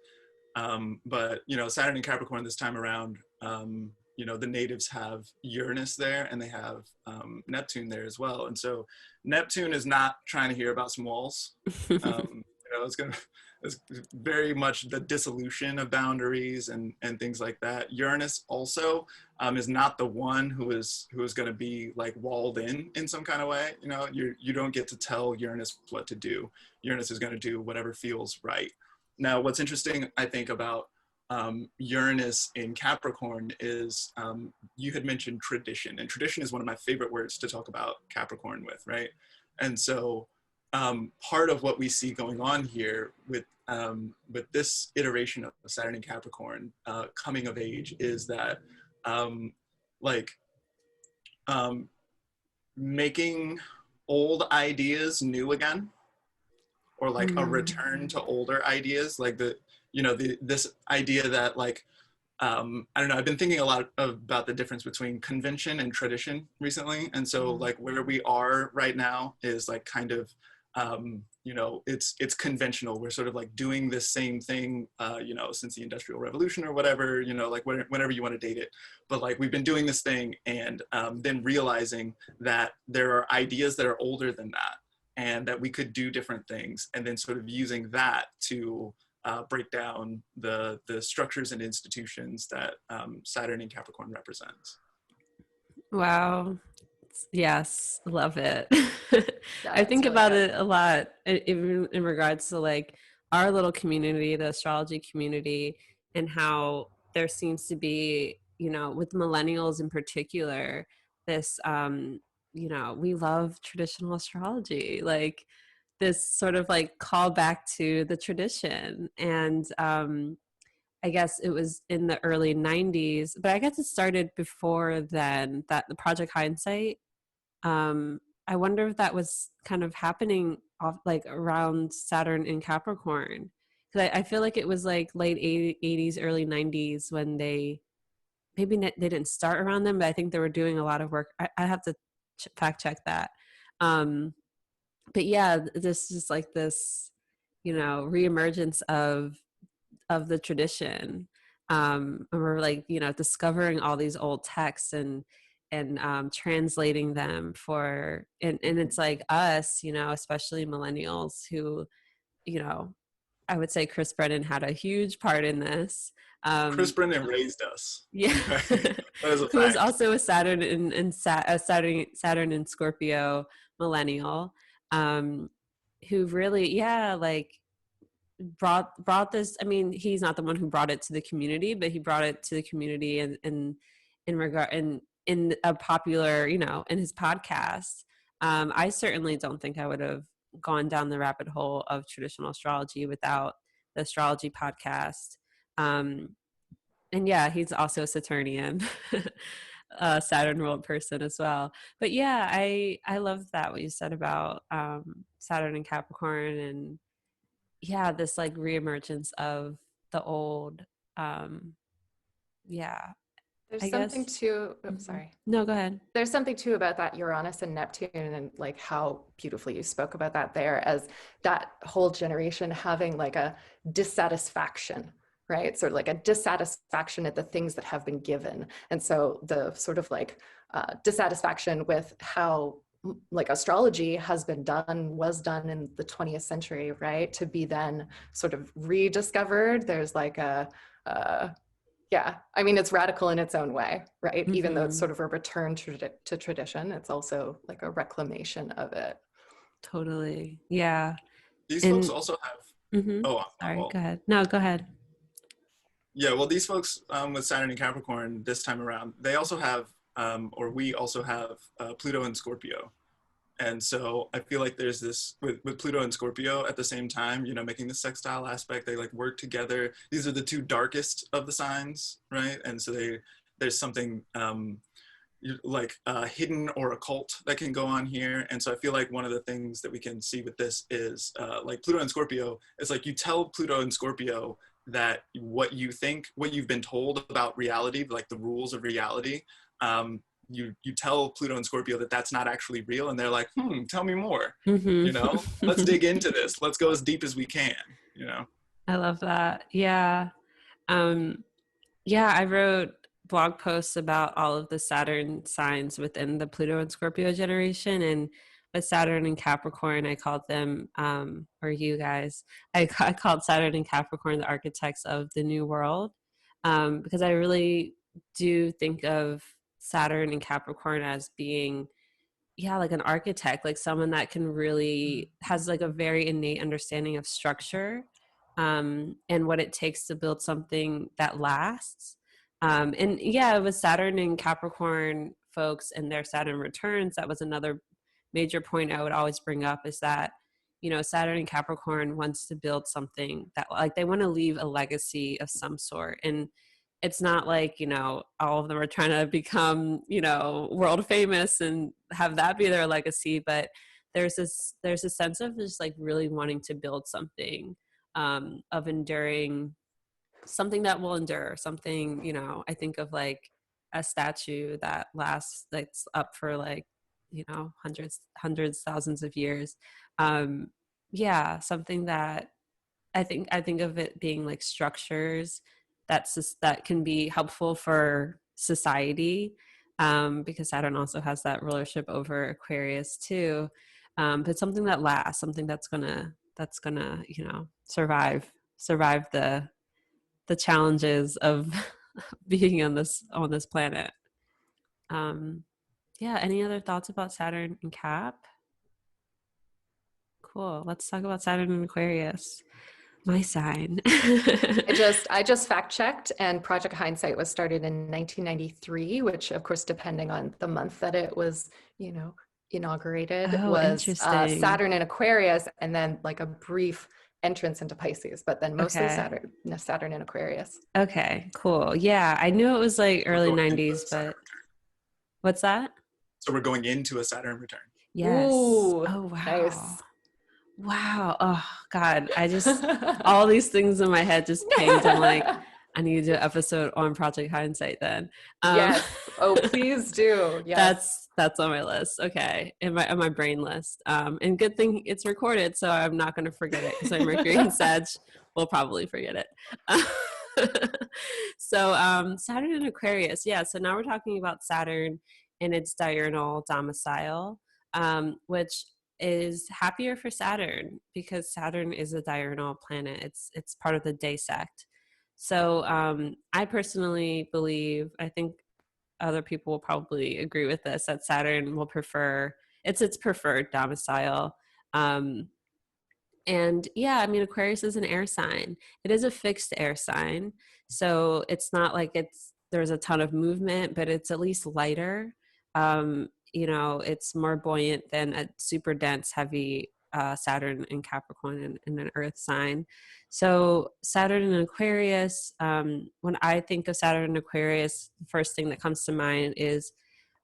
But you know, Saturn and Capricorn this time around, you know, the natives have Uranus there, and they have Neptune there as well. And so Neptune is not trying to hear about some walls. You know, it's very much the dissolution of boundaries and things like that. Uranus also is not the one who is going to be like walled in some kind of way. You know, you don't get to tell Uranus what to do. Uranus is going to do whatever feels right. Now, what's interesting, I think, about Uranus in Capricorn is you had mentioned tradition, and tradition is one of my favorite words to talk about Capricorn with, right? And so part of what we see going on here with this iteration of Saturn and Capricorn coming of age is that like making old ideas new again, or like a Mm. return to older ideas, like this idea that like, I don't know, I've been thinking a lot about the difference between convention and tradition recently. And so like where we are right now is like kind of, it's conventional. We're sort of like doing this same thing, since the Industrial Revolution or whatever, like whenever you want to date it. But like we've been doing this thing and then realizing that there are ideas that are older than that and that we could do different things, and then sort of using that to break down the structures and institutions that Saturn and Capricorn represents. Wow. Yes, love it. Yeah, I it's think really about good. it a lot, even in regards to like our little community, the astrology community, and how there seems to be, with millennials in particular, this, we love traditional astrology, like this sort of like call back to the tradition. And I guess it was in the early 90s, but I guess it started before then, that the Project Hindsight. I wonder if that was kind of happening off like around Saturn in Capricorn. Because I feel like it was like late 80s, early 90s when they they didn't start around them, but I think they were doing a lot of work. I have to fact check that. Um, but yeah, this is like this, reemergence of the tradition. And we're like, discovering all these old texts and translating them and it's like us, especially millennials who, I would say Chris Brennan had a huge part in this. Chris Um, Brennan raised us. yeah, Right? That is a who is fact. also a Saturn and Scorpio millennial, um, who really, yeah, like brought this. I mean, he's not the one who brought it to the community, but he brought it to the community in regard in a popular, in his podcast. I certainly don't think I would have gone down the rabbit hole of traditional astrology without the astrology podcast. um and yeah, he's also a Saturnian, a Saturn ruled person as well. But yeah, I love that what you said about Saturn and Capricorn, and yeah, this like reemergence of the old. um yeah, There's I something guess. too, oh, Mhm. sorry. No, go ahead. There's something too about that Uranus and Neptune, and like how beautifully you spoke about that there, as that whole generation having like a dissatisfaction, right? Sort of like a dissatisfaction at the things that have been given. And so the sort of like dissatisfaction with how like astrology was done in the 20th century, right? To be then sort of rediscovered. There's like yeah, I mean, it's radical in its own way, right? Even though it's Mm-hmm. sort of a return to tradition, it's also like a reclamation of it. Totally. Yeah. These folks And also have, mm-hmm. oh, Sorry, well, go ahead. No, go ahead. yeah, well, these folks with Saturn and Capricorn this time around, they also have, or we also have Pluto and Scorpio. And so I feel like there's this with Pluto and Scorpio at the same time, making the sextile aspect, they like work together. These are the two darkest of the signs, right? And so there's something like hidden or occult that can go on here. And so I feel like one of the things that we can see with this is like Pluto and Scorpio, it's like you tell Pluto and Scorpio that what you think, what you've been told about reality, like the rules of reality, you tell Pluto and Scorpio that that's not actually real, and they're like, tell me more. Let's Mm-hmm. dig into this. Let's go as deep as we can. I love that. Yeah. Um, yeah, I wrote blog posts about all of the Saturn signs within the Pluto and Scorpio generation. And with Saturn and Capricorn, I called them, or you guys, I called Saturn and Capricorn the architects of the new world, because I really do think of Saturn and Capricorn as being, yeah, like an architect, like someone that can really has like a very innate understanding of structure, and what it takes to build something that lasts. And yeah, it was Saturn and Capricorn folks and their Saturn returns. That was another major point I would always bring up, is that, Saturn and Capricorn wants to build something that, like, they want to leave a legacy of some sort. And it's not like, all of them are trying to become, world famous and have that be their legacy, but there's a sense of just like really wanting to build something, of enduring, something that will endure, something, you know, I think of like a statue that lasts, that's up for like, you know, hundreds thousands of years. Yeah, something that I think of it being like structures that can be helpful for society, because Saturn also has that rulership over Aquarius too. But something that lasts, something that's gonna you know survive the challenges of being on this planet. Um, yeah. Any other thoughts about Saturn and Cap? Cool. Let's talk about Saturn and Aquarius. My sign. I just fact checked, and Project Hindsight was started in 1993, which of course, depending on the month that it was, you know, inaugurated, Oh, was interesting. Saturn in Aquarius, and then like a brief entrance into Pisces, but then mostly Okay. Saturn in Aquarius. Okay, cool. Yeah, I knew it was like We're early going into 90s, a Saturn but return. what's that? So we're going into a Saturn return. Yes. Ooh, Oh, wow. nice. Wow. Oh, God. All these things in my head just pinged. I'm like, I need to do an episode on Project Hindsight then. Um, Yes. Oh, please do. Yes. that's on my list. Okay. In my brain list. And good thing it's recorded, so I'm not going to forget it because my Mercury and Sag will probably forget it. So, Saturn in Aquarius. Yeah. So now we're talking about Saturn in its diurnal domicile, which is happier for Saturn because Saturn is a diurnal planet. It's part of the day sect. So, I personally believe, I think other people will probably agree with this, that Saturn will prefer, it's its preferred domicile. Um, and yeah, I mean, Aquarius is an air sign. It is a fixed air sign. So it's not like there's a ton of movement, but it's at least lighter. You know, it's more buoyant than a super dense, heavy Saturn in Capricorn in an earth sign. So Saturn in Aquarius, when I think of Saturn in Aquarius, the first thing that comes to mind is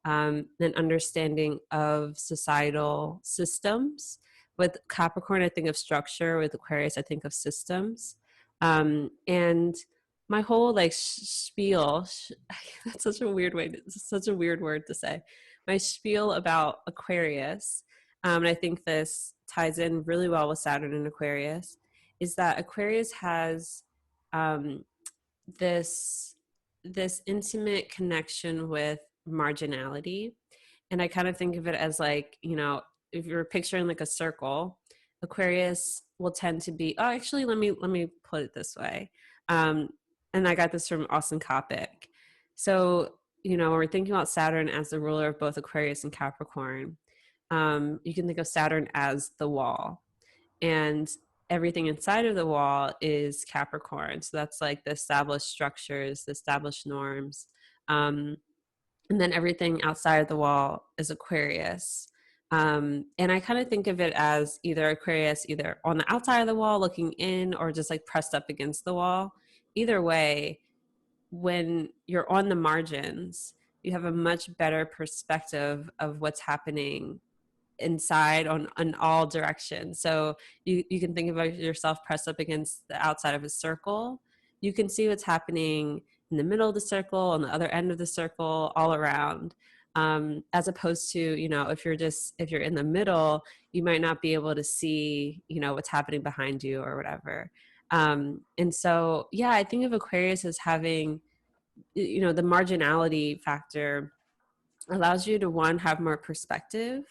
an understanding of societal systems. With Capricorn, I think of structure. With Aquarius, I think of systems. And my whole like spiel, that's such a weird such a weird word to say. My spiel about Aquarius, and I think this ties in really well with Saturn and Aquarius, is that Aquarius has um, this this intimate connection with marginality. And I kind of think of it as like, you know, if you're picturing like a circle, Aquarius will tend to be, oh, actually, let me put it this way. um and I got this from Austin Coppock. So, you know, when we're thinking about Saturn as the ruler of both Aquarius and Capricorn, you can think of Saturn as the wall, and everything inside of the wall is Capricorn. So that's like the established structures, the established norms. Um, and then everything outside of the wall is Aquarius. And I kind of think of it as either Aquarius, either on the outside of the wall looking in, or just like pressed up against the wall. Either way, when you're on the margins, you have a much better perspective of what's happening inside on all directions. So you can think about yourself pressed up against the outside of a circle. You can see what's happening in the middle of the circle, on the other end of the circle, all around. As opposed to, you know, if you're in the middle, you might not be able to see, you know, what's happening behind you or whatever. And so, yeah, I think of Aquarius as having, you know, the marginality factor allows you to, one, have more perspective,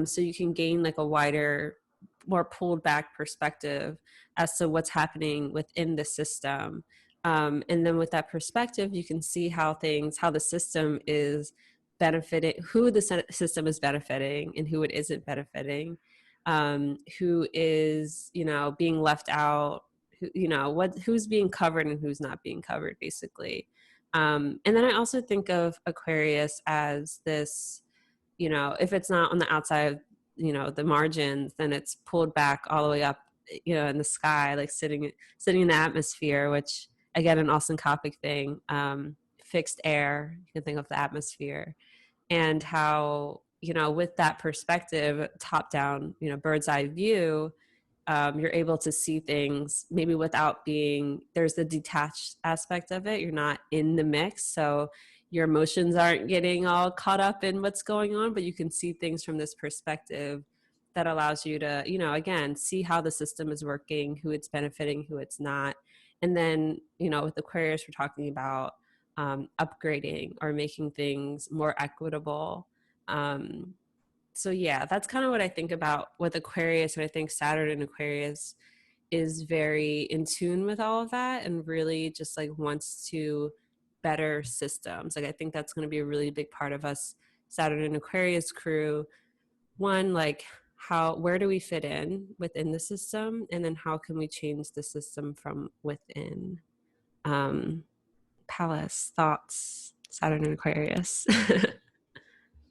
so you can gain like a wider, more pulled back perspective as to what's happening within the system. And then with that perspective, you can see how the system is benefiting, who the system is benefiting and who it isn't benefiting, who is, you know, being left out, who, you know, who's being covered and who's not being covered, basically. And then I also think of Aquarius as this, you know, if it's not on the outside, you know, the margins, then it's pulled back all the way up, you know, in the sky, like sitting in the atmosphere, which again, an Austin Coppock thing, fixed air, you can think of the atmosphere, and how you know, with that perspective, top down, you know, bird's eye view, you're able to see things maybe without being, there's the detached aspect of it. You're not in the mix. So your emotions aren't getting all caught up in what's going on, but you can see things from this perspective that allows you to, you know, again, see how the system is working, who it's benefiting, who it's not. And then, you know, with Aquarius, we're talking about upgrading or making things more equitable. So yeah, that's kind of what I think about with Aquarius. And I think Saturn in Aquarius is very in tune with all of that and really just like wants to better systems. Like I think that's going to be a really big part of us Saturn and Aquarius crew. One, like where do we fit in within the system? And then how can we change the system from within? Pallas, thoughts, Saturn and Aquarius.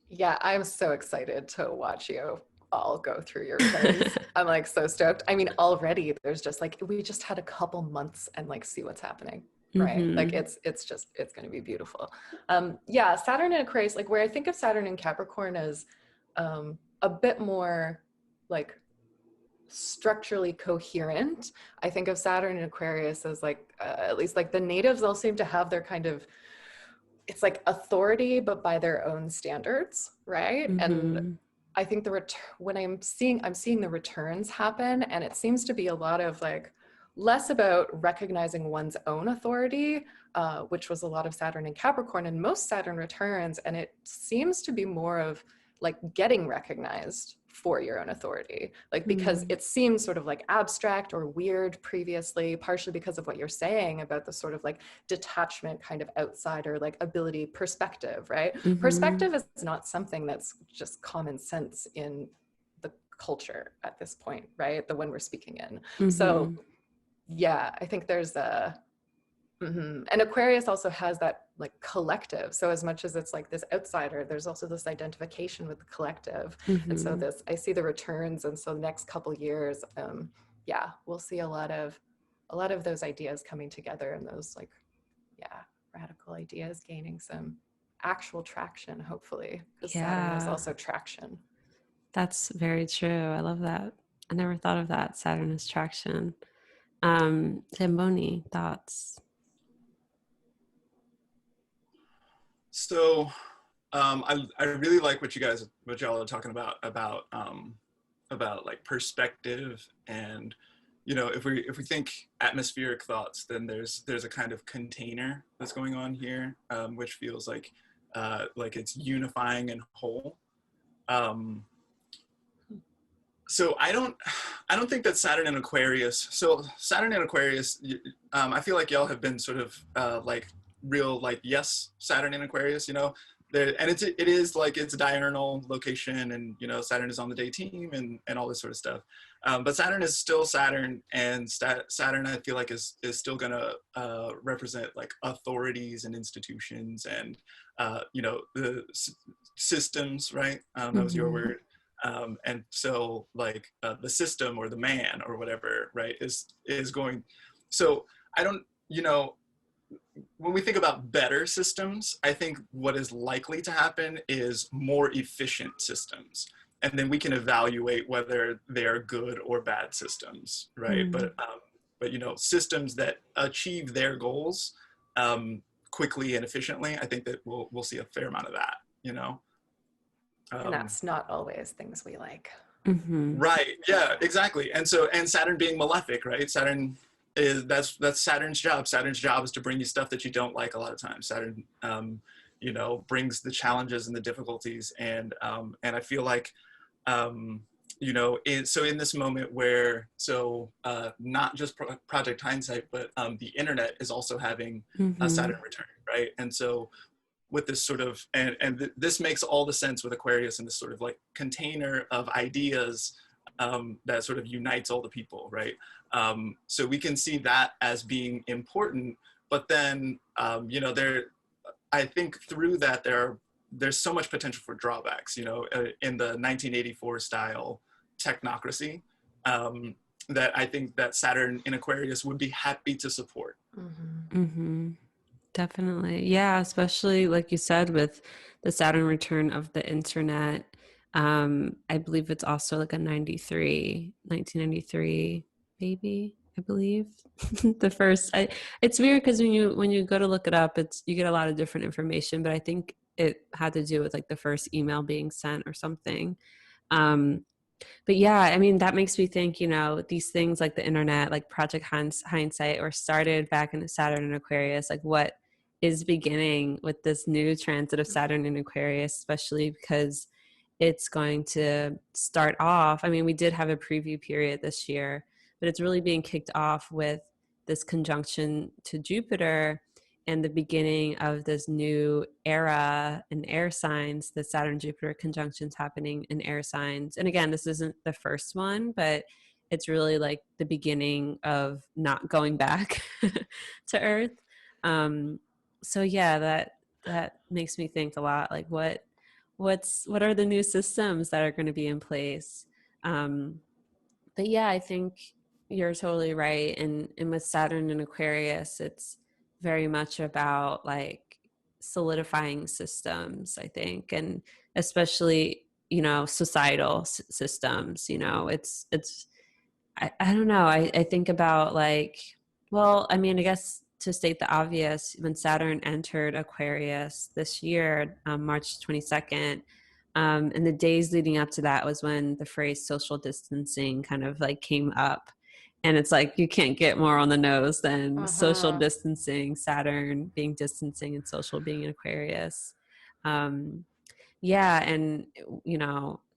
Yeah, I'm so excited to watch you all go through your turns. I'm like so stoked. I mean, already there's just like, we just had a couple months and like see what's happening, right? Mm-hmm. Like it's going to be beautiful. Yeah, Saturn and Aquarius, like where I think of Saturn and Capricorn as a bit more like structurally coherent. I think of Saturn and Aquarius as like, at least like the natives all seem to have their kind of, it's like authority, but by their own standards, right? Mm-hmm. And I think when I'm seeing the returns happen, and it seems to be a lot of like less about recognizing one's own authority, which was a lot of Saturn and Capricorn and most Saturn returns, and it seems to be more of like getting recognized for your own authority, like because it seems sort of like abstract or weird previously, partially because of what you're saying about the sort of like detachment kind of outsider like ability perspective, right? Mm-hmm. Perspective is not something that's just common sense in the culture at this point, right? The one we're speaking in. Mm-hmm. So yeah, I think there's a and Aquarius also has that like collective. So as much as it's like this outsider, there's also this identification with the collective. Mm-hmm. And so I see the returns. And so the next couple years, yeah, we'll see a lot of those ideas coming together and those like, yeah, radical ideas gaining some actual traction, hopefully, because Saturn is also traction. That's very true. I love that. I never thought of that. Saturn is traction. Zamboni, thoughts? So I really like what y'all are talking about like perspective, and you know, if we think atmospheric thoughts, then there's a kind of container that's going on here, which feels like it's unifying and whole. So I don't think that Saturn and Aquarius. So Saturn and Aquarius, I feel like y'all have been sort of like real like yes Saturn and Aquarius, you know, and it is like it's a diurnal location, and you know Saturn is on the day team and all this sort of stuff, but Saturn is still Saturn, and Saturn I feel like is still gonna represent like authorities and institutions and you know the systems, right? That was your word. And so like the system or the man or whatever, right, is going. So I don't, you know, when we think about better systems, I think what is likely to happen is more efficient systems. And then we can evaluate whether they are good or bad systems, right? But you know, systems that achieve their goals quickly and efficiently, I think that we'll see a fair amount of that, you know? And that's not always things we like. Mm-hmm. Right, yeah, exactly. And Saturn being malefic, right? Saturn that's Saturn's job. Saturn's job is to bring you stuff that you don't like a lot of times. Saturn, you know, brings the challenges and the difficulties, and I feel like, you know, so in this moment where, not just Project Hindsight, but the internet is also having a Saturn return, right? And so with this sort of, this makes all the sense with Aquarius and this sort of like container of ideas that sort of unites all the people, right? So we can see that as being important, but then, you know, I think through that there's so much potential for drawbacks, you know, in the 1984 style technocracy, that I think that Saturn in Aquarius would be happy to support. Definitely. Yeah, especially like you said with the Saturn return of the internet, I believe it's also like a 1993 baby, I believe. The first, it's weird because when you go to look it up, you get a lot of different information, but I think it had to do with like the first email being sent or something. Um, but yeah, I mean, that makes me think, these things like the internet, like Project Hindsight, or started back in Saturn and Aquarius, like what is beginning with this new transit of Saturn and Aquarius, especially because it's going to start off. I mean, we did have a preview period this year, but it's really being kicked off with this conjunction to Jupiter and the beginning of this new era in air signs. The Saturn Jupiter conjunctions happening in air signs. And again, this isn't the first one, but it's really like the beginning of not going back to Earth. So yeah, that makes me think a lot. Like what are the new systems that are going to be in place? But yeah, I think you're totally right. And with Saturn and Aquarius, it's very much about like solidifying systems, I think, and especially, societal systems. I don't know. I think about like, well, I mean, I guess to state the obvious, when Saturn entered Aquarius this year, March 22nd, and the days leading up to that was when the phrase social distancing kind of like came up. And it's like, you can't get more on the nose than social Uh-huh. distancing, Saturn being distancing and social being in Aquarius. Um, yeah. And,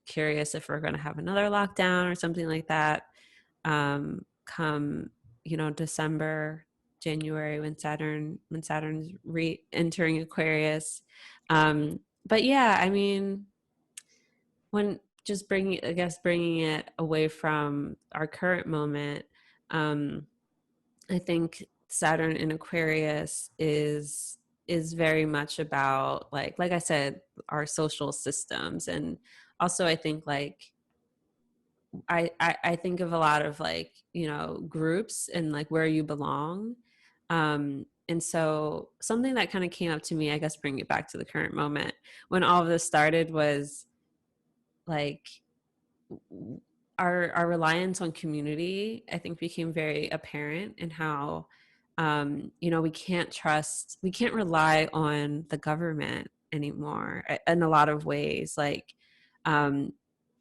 curious if we're going to have another lockdown or something like that come December, January, when Saturn's re-entering Aquarius. But yeah, I mean, when just bringing it away from our current moment, I think Saturn in Aquarius is very much about like I said, our social systems. And also I think like I think of a lot of like, groups and like where you belong. And so something that kind of came up to me, I guess, bring it back to the current moment when all of this started, was like our reliance on community, I think, became very apparent in how, we can't rely on the government anymore in a lot of ways. Like, um,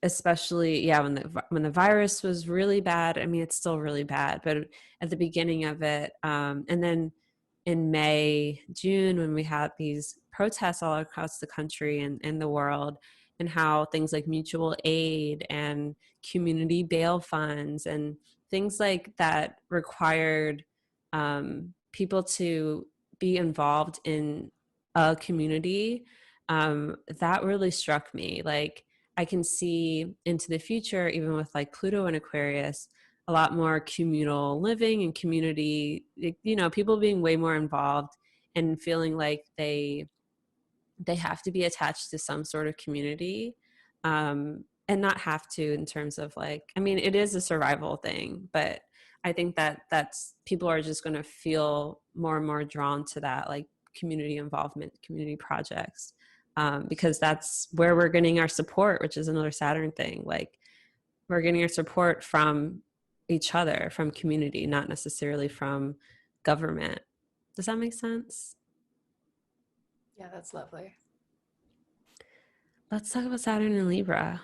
especially, yeah, when the virus was really bad. I mean, it's still really bad, but at the beginning of it, and then in May, June, when we had these protests all across the country and the world, and how things like mutual aid and community bail funds and things like that required people to be involved in a community, that really struck me. Like, I can see into the future, even with like Pluto and Aquarius, a lot more communal living and community, people being way more involved and feeling like they have to be attached to some sort of community, and not have to in terms of like, I mean, it is a survival thing, but I think that's people are just going to feel more and more drawn to that, like community involvement, community projects, because that's where we're getting our support, which is another Saturn thing. Like, we're getting our support from each other, from community, not necessarily from government. Does that make sense? Yeah, that's lovely. Let's talk about Saturn and Libra.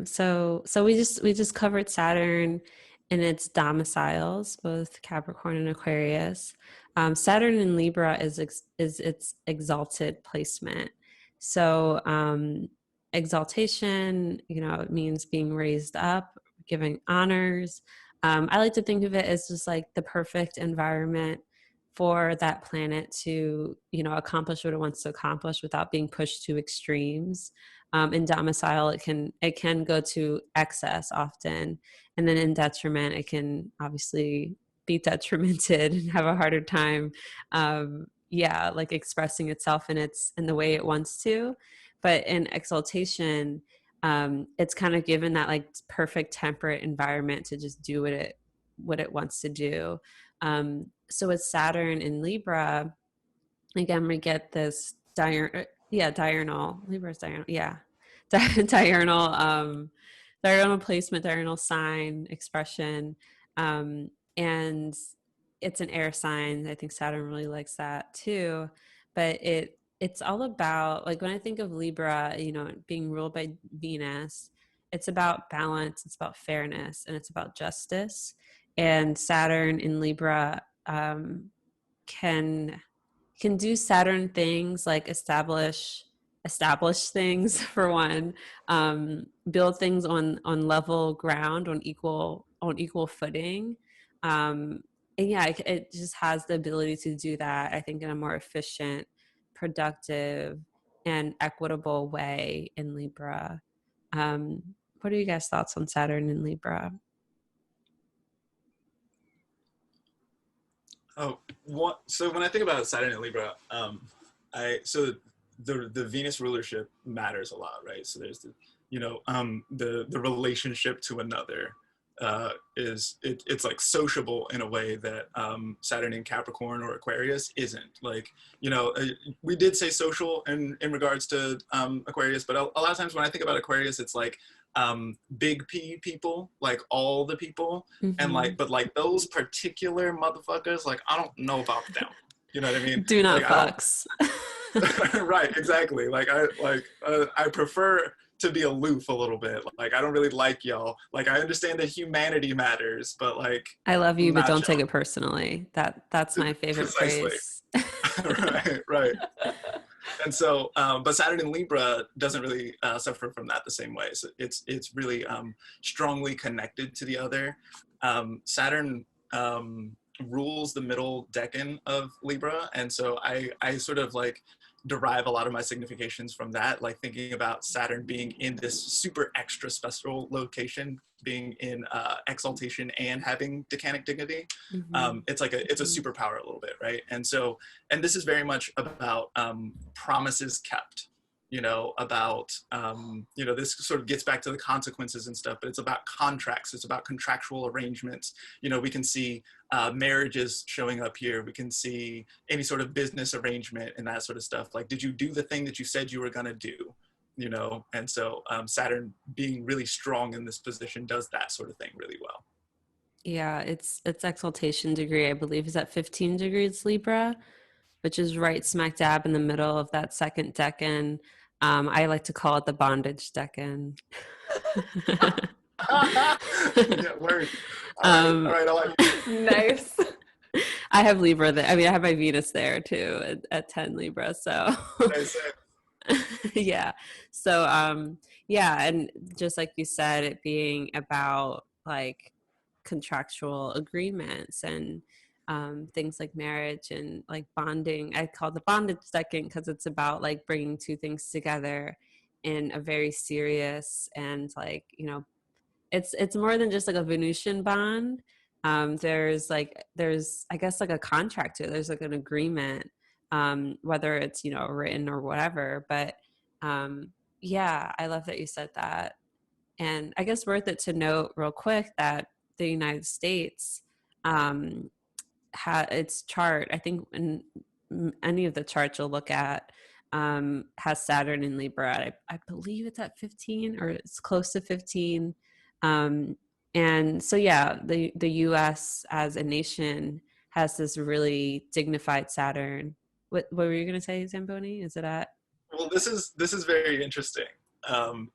So we just covered Saturn and its domiciles, both Capricorn and Aquarius. Saturn in Libra is its exalted placement. So exaltation, it means being raised up, giving honors. I like to think of it as just like the perfect environment for that planet to, accomplish what it wants to accomplish without being pushed to extremes. In domicile, it can go to excess often, and then in detriment, it can obviously be detrimented and have a harder time, like expressing itself in the way it wants to. But in exaltation, it's kind of given that like perfect temperate environment to just do what it wants to do. So with Saturn in Libra, again, we get this diurnal. Libra's diurnal. Yeah. diurnal placement, diurnal sign expression, and it's an air sign. I think Saturn really likes that too. But it's all about, like, when I think of Libra, being ruled by Venus, it's about balance, it's about fairness, and it's about justice. And Saturn in Libra can do Saturn things like establish things for one, build things on level ground, on equal footing, and yeah, it just has the ability to do that, I think, in a more efficient, productive, and equitable way in Libra. What are you guys' thoughts on Saturn in Libra? So when I think about Saturn and Libra, the Venus rulership matters a lot, right? So there's the relationship to another it's like sociable in a way that Saturn in Capricorn or Aquarius isn't. Like, we did say social in regards to Aquarius, but a lot of times when I think about Aquarius, it's like big P people, like all the people, and but those particular motherfuckers, like, I don't know about them. You know what I mean? Do not fucks. Right, exactly. I prefer to be aloof a little bit. Like, I don't really like y'all. Like, I understand that humanity matters, but like, I love you, but don't y'all. take it personally. That's my favorite phrase. right. And so, but Saturn in Libra doesn't really suffer from that the same way. So it's really strongly connected to the other. Saturn rules the middle decan of Libra, and so I sort of like derive a lot of my significations from that, like thinking about Saturn being in this super extra special location, being in exaltation and having decanic dignity. It's like it's a superpower a little bit, right? And this is very much about promises kept, about this sort of gets back to the consequences and stuff, but it's about contracts, it's about contractual arrangements. We can see marriages showing up here, we can see any sort of business arrangement and that sort of stuff. Like, did you do the thing that you said you were going to do? And so Saturn being really strong in this position does that sort of thing really well. Yeah, its exaltation degree, I believe, is at 15 degrees Libra, which is right smack dab in the middle of that second decan. I like to call it the bondage decan. Yeah, word. All right, I like it. Nice. I have Libra there. I mean, I have my Venus there too at 10 Libra. So yeah. So yeah, and just like you said, it being about like contractual agreements and things like marriage and like bonding. I call the bondage decan because it's about like bringing two things together in a very serious and like, it's more than just like a Venusian bond. There's I guess like a contract to it. There's like an agreement, whether it's, written or whatever. But yeah, I love that you said that. And I guess worth it to note real quick that the United States its chart, I think in any of the charts you'll look at, has Saturn in Libra. I believe it's at 15 or it's close to 15. And so yeah, the US as a nation has this really dignified Saturn. What were you going to say, Zamboni? Is it at? Well, this is very interesting. When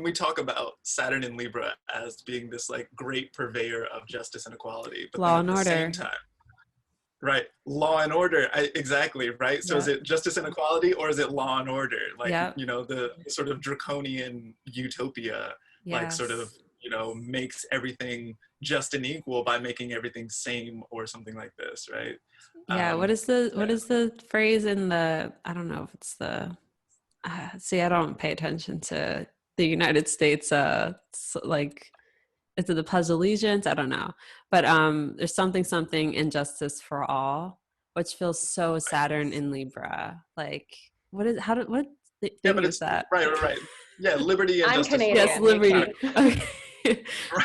we talk about Saturn in Libra as being this like great purveyor of justice and equality, but law then and at the order. same time, right? Law and order, exactly, right? So is it justice and equality, or is it law and order? Like, the sort of draconian utopia, like sort of, makes everything just and equal by making everything same or something like this, right? Yeah. What is the phrase in the, I don't know if it's the, see, I don't pay attention to the United States, like, is it the Pledge of Allegiance? I don't know. But there's something injustice for all, which feels so Saturn in Libra. Like, what is that? Right. Yeah, liberty and I'm justice. Canadian. Yes, liberty. Okay.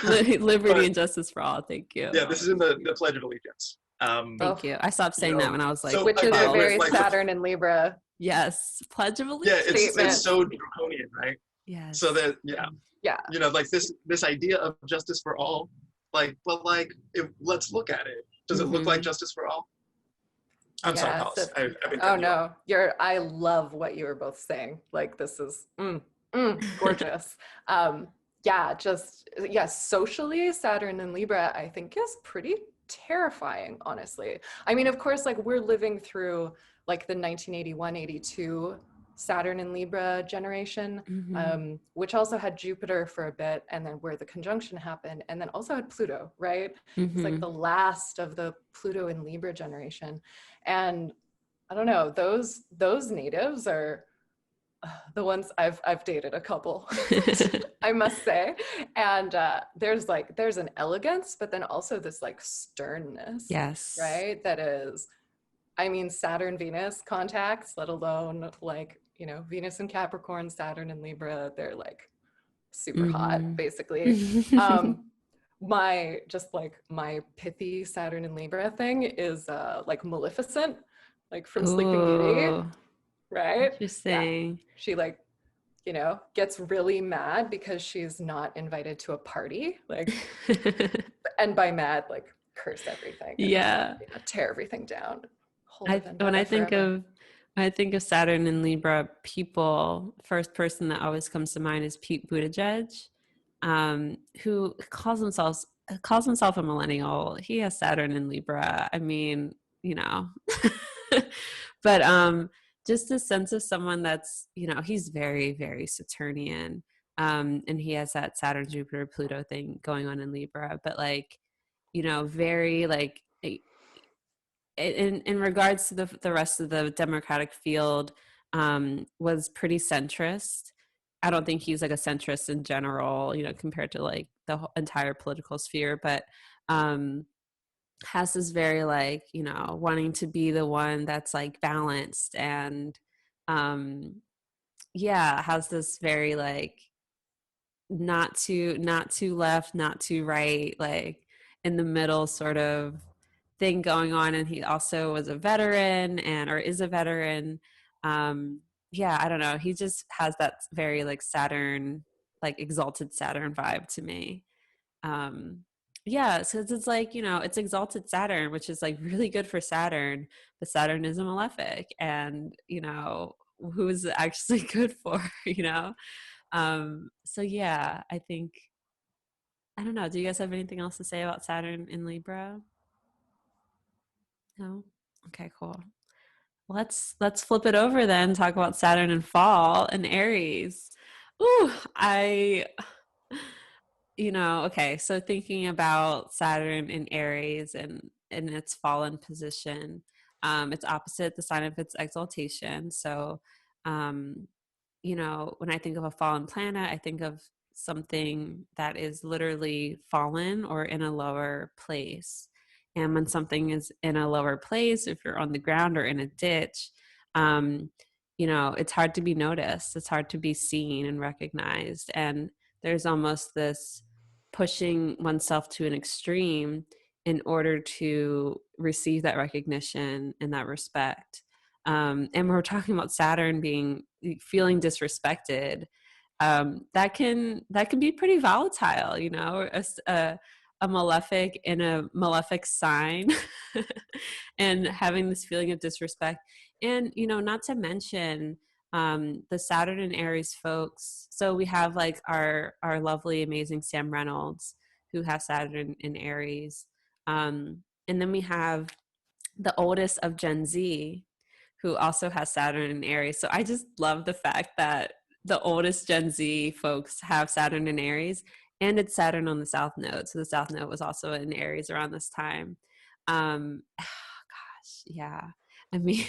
Right. Liberty and justice for all. Thank you. Yeah, this is in the Pledge of Allegiance. Oh, Thank you. I stopped you saying that know, when I was like so which is a again, 12. very like Saturn and Libra Yes. Pledge of yeah, Allegiance. it's statement. so draconian, right? So Yes. that yeah, Yeah. you know, like this idea of justice for all, like, but like, let's look at it. Does it look like Mm-hmm. justice for all? I'm sorry, Yes. Pallas. I've been Oh cutting you off. no, I love what you were both saying. Like this is gorgeous. Yeah, just yeah, socially, Saturn and Libra, I think is pretty terrifying, honestly. I mean, of course, like we're living through like the 1981, 82 Saturn and Libra generation, Mm-hmm. which also had Jupiter for a bit, and then where the conjunction happened, and then also had Pluto, right? It was like Mm-hmm. the last of the Pluto and Libra generation. And I don't know, those natives are the ones I've dated a couple, I must say. And there's an elegance, but then also this like sternness, Yes. right? That is, I mean, Saturn Venus contacts, let alone like, you know, Venus and Capricorn, Saturn and Libra, they're like super hot, basically. Mm-hmm. My just like my pithy Saturn and Libra thing is like Maleficent, like from Sleeping Beauty, Oh, right? Yeah. interesting. She like, you know, gets really mad because she's not invited to a party. Like, and by mad, like curse everything and, Yeah. you know, tear everything down. Hold a I when vendetta I think forever. of when I think of Saturn and Libra people, first person that always comes to mind is Pete Buttigieg, who calls himself a millennial. He has Saturn and Libra. I mean, you know, but just a sense of someone that's, you know, he's very very Saturnian, and he has that Saturn Jupiter Pluto thing going on in Libra, but like, you know, very like in regards to the rest of the Democratic field, was pretty centrist. I don't think he's like a centrist in general, you know, compared to like the entire political sphere, but um, has this very like, you know, wanting to be the one that's like balanced and um, yeah, has this very like not too left, not too right, like in the middle sort of thing going on. And he also was a veteran and or is a veteran. Um, yeah, I don't know. He just has that very like Saturn, like exalted Saturn vibe to me. Um, yeah, so it's like, you know, it's exalted Saturn, which is like really good for Saturn, but Saturn is a malefic, and you know, who is it actually good for, you know? So yeah, I think I don't know. Do you guys have anything else to say about Saturn in Libra? No? Okay, cool. Let's flip it over then, talk about Saturn in fall and Aries. Ooh, I you know, okay, so thinking about Saturn in Aries and in its fallen position, it's opposite the sign of its exaltation. So um you know, when I think of a fallen planet, I think of something that is literally fallen or in a lower place. And when something is in a lower place, if you're on the ground or in a ditch, um, you know, it's hard to be noticed. It's hard to be seen and recognized. And there's almost this pushing oneself to an extreme in order to receive that recognition and that respect. And we're talking about Saturn being feeling disrespected. That can be pretty volatile, you know, a malefic in a malefic sign, and having this feeling of disrespect, and you know, not to mention the Saturn and Aries folks. So we have like our lovely, amazing Sam Reynolds, who has Saturn in Aries, and then we have the oldest of Gen Z, who also has Saturn in Aries. So I just love the fact that the oldest Gen Z folks have Saturn in Aries, and it's Saturn on the South Node. So the South Node was also in Aries around this time. Gosh, yeah. I mean,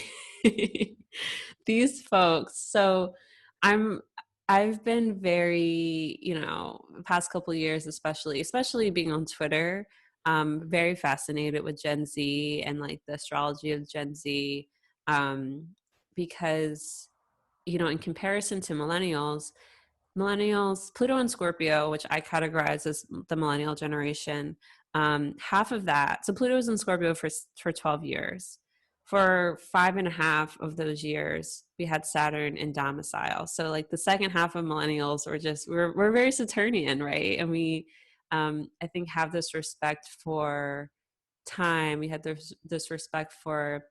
these folks. So I'm I've been very, you know, past couple of years, especially being on Twitter, very fascinated with Gen Z and like the astrology of Gen Z, um, because, you know, in comparison to millennials, millennials, Pluto and Scorpio, which I categorize as the millennial generation, half of that. So Pluto was in Scorpio for 12 years. For 5.5 of those years, we had Saturn in domicile. So like the second half of millennials were just, we're very Saturnian, right? And we, I think, have this respect for time. We had this respect for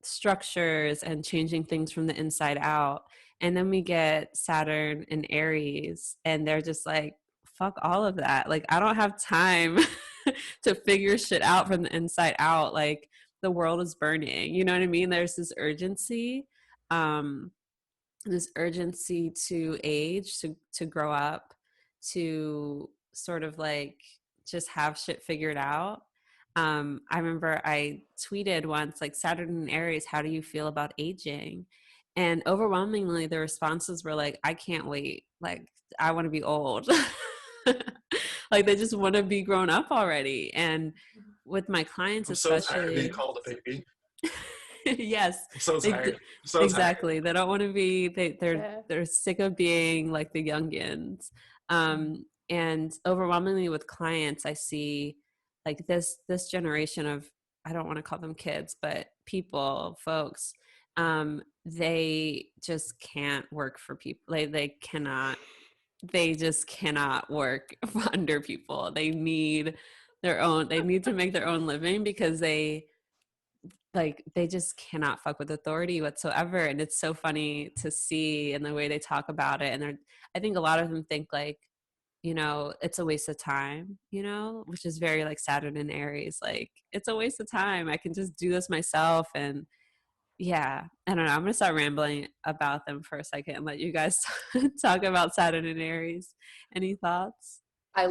structures and changing things from the inside out. And then we get Saturn and Aries, and they're just like, fuck all of that. Like, I don't have time to figure shit out from the inside out. Like, the world is burning. You know what I mean? There's um, this urgency to age, to grow up, to sort of like just have shit figured out. I remember I tweeted once, like, Saturn and Aries, how do you feel about aging? And overwhelmingly, the responses were like, I can't wait. Like, I want to be old. Like, they just want to be grown up already. And with my clients, I'm so tired of being especially, called a baby. yes, I'm so tired. I'm so exactly. They don't want to be. Yeah. They're sick of being like the youngins. And overwhelmingly with clients, I see like this generation of, I don't want to call them kids, but people, folks. They just can't work for people. They cannot. They just cannot work under people. They need their own. They need to make their own living because they just cannot fuck with authority whatsoever. And it's so funny to see in the way they talk about it. And I think a lot of them think like, it's a waste of time, which is very like Saturn and Aries. Like, it's a waste of time. I can just do this myself. And yeah, I don't know. I'm going to start rambling about them for a second and let you guys talk about Saturn and Aries. Any thoughts? I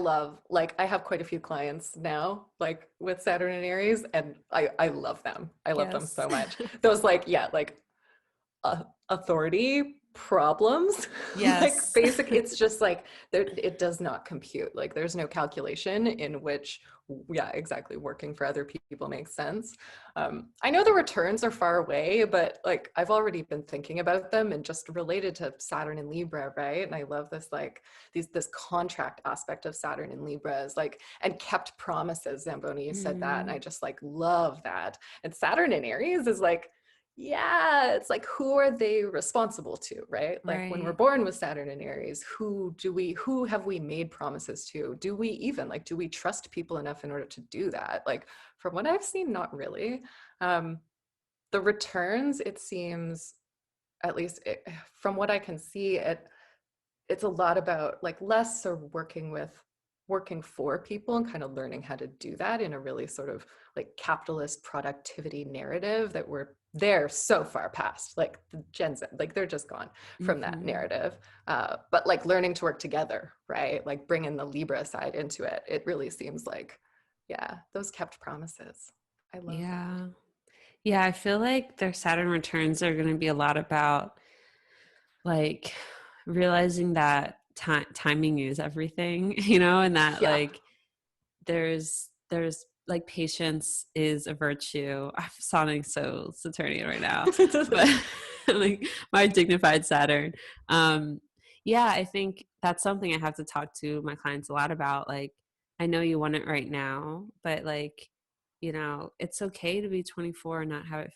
have quite a few clients now, like with Saturn and Aries, and I love them. I love them Yes. so much. Those authority problems, Yes. basic, it's just like it does not compute. Like there's no calculation in which, yeah, exactly, working for other people makes sense. I know the returns are far away, but like I've already been thinking about them, and just related to Saturn and Libra, right? And I love this this contract aspect of Saturn and Libra is like, and kept promises. Zamboni, you said that, and I just like love that. And Saturn and Aries is like, yeah, it's like, who are they responsible to, right? Like when we're Right. born with Saturn and Aries, who have we made promises to? Do we trust people enough in order to do that? Like from what I've seen, not really. The returns, it seems, at least from what I can see, it's a lot about like less or working for people and kind of learning how to do that in a really sort of like capitalist productivity narrative that they're so far past, like the Gen Z, like they're just gone from that narrative. But like learning to work together, right? Like bringing the Libra side into it. It really seems like, yeah, those kept promises. I love that. Yeah. Yeah, I feel like their Saturn returns are going to be a lot about like realizing that timing is everything, and that Yeah. like there's like patience is a virtue. I'm sounding so Saturnian right now, but like my dignified Saturn. Yeah, I think that's something I have to talk to my clients a lot about. Like, I know you want it right now, but like, it's okay to be 24 and not have it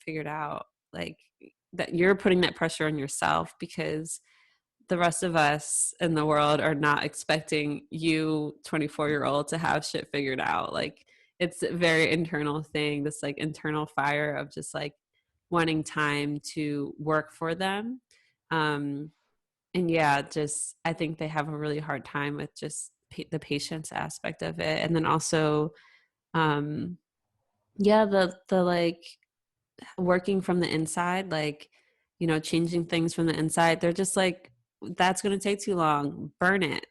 figured out. Like, that you're putting that pressure on yourself because the rest of us in the world are not expecting you 24-year-old to have shit figured out. Like, it's a very internal thing, this like internal fire of just like wanting time to work for them. And yeah, just I think they have a really hard time with just the patience aspect of it. And then also yeah, the like working from the inside, like, changing things from the inside. They're just like, that's going to take too long. Burn it.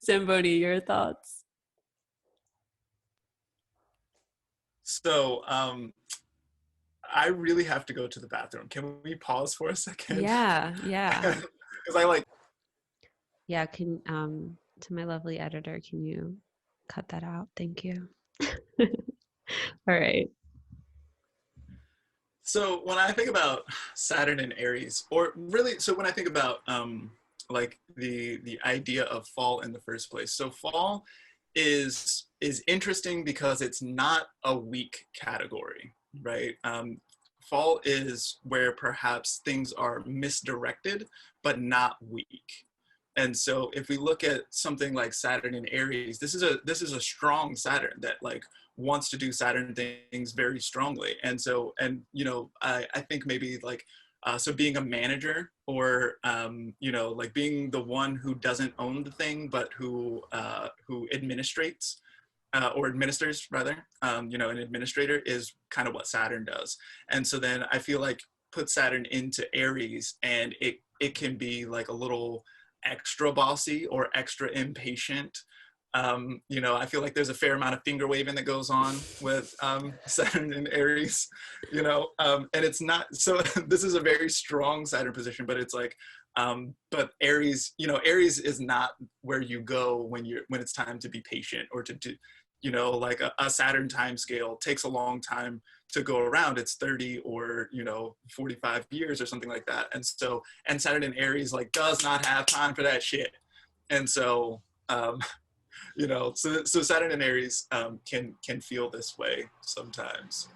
Zamboni, your thoughts? So, I really have to go to the bathroom. Can we pause for a second? Yeah, yeah. Because I like. Yeah, to my lovely editor, can you cut that out? Thank you. All right. So when I think about Saturn and Aries, or really, so when I think about like the idea of fall in the first place, so fall is interesting because it's not a weak category, right? Fall is where perhaps things are misdirected, but not weak. And so if we look at something like Saturn in Aries, this is a strong Saturn that like wants to do Saturn things very strongly. And so, and you know, I think maybe like so being a manager, or you know, like being the one who doesn't own the thing but who administrates, or administers rather, you know, an administrator is kind of what Saturn does. And so then I feel like put Saturn into Aries and it can be like a little extra bossy or extra impatient. You know, I feel like there's a fair amount of finger waving that goes on with Saturn and Aries, you know, and it's not, so this is a very strong Saturn position, but it's like, but Aries, you know, Aries is not where you go when it's time to be patient or to do, you know, like a Saturn time scale takes a long time to go around. It's 30 or, you know, 45 years or something like that. And so, and Saturn in Aries like does not have time for that shit. And so, you know, so Saturn in Aries can feel this way sometimes.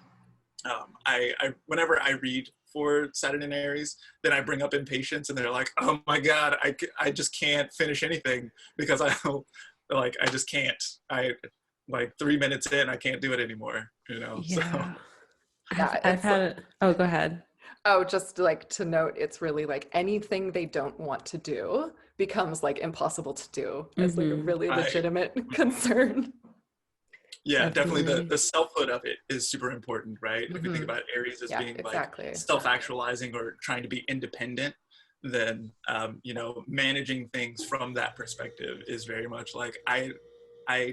I whenever I read for Saturn in Aries, then I bring up impatience and they're like, oh my God, I just can't finish anything because I just can't. I like 3 minutes in, I can't do it anymore, you know? Yeah. So. Yeah, I've had it. Oh, go ahead. Oh, just like to note, it's really like anything they don't want to do becomes like impossible to do as like a really legitimate concern. Yeah, definitely the selfhood of it is super important, right? If we think about Aries as being exactly. like self-actualizing or trying to be independent, then you know, managing things from that perspective is very much like I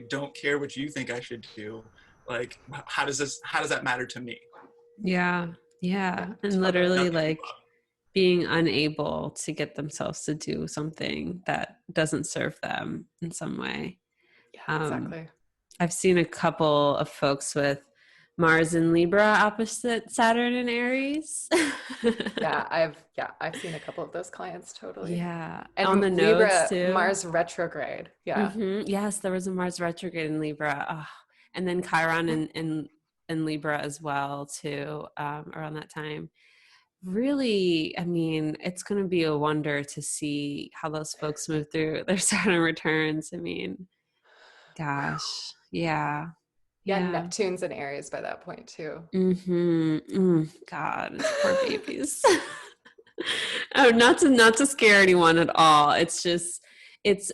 don't care what you think I should do. Like, how does that matter to me? Yeah. And literally like being unable to get themselves to do something that doesn't serve them in some way. Yeah, exactly. I've seen a couple of folks with Mars and Libra opposite Saturn and Aries. I've seen a couple of those clients totally. Yeah. And on the Libra, nodes too. Mars retrograde. Yeah. Mm-hmm. Yes, there was a Mars retrograde in Libra. Oh. And then Chiron in Libra as well too, around that time. Really, I mean, it's going to be a wonder to see how those folks move through their Saturn returns. I mean, gosh, yeah. Neptune's in Aries by that point too. God, poor babies. Oh, not to scare anyone at all. It's just,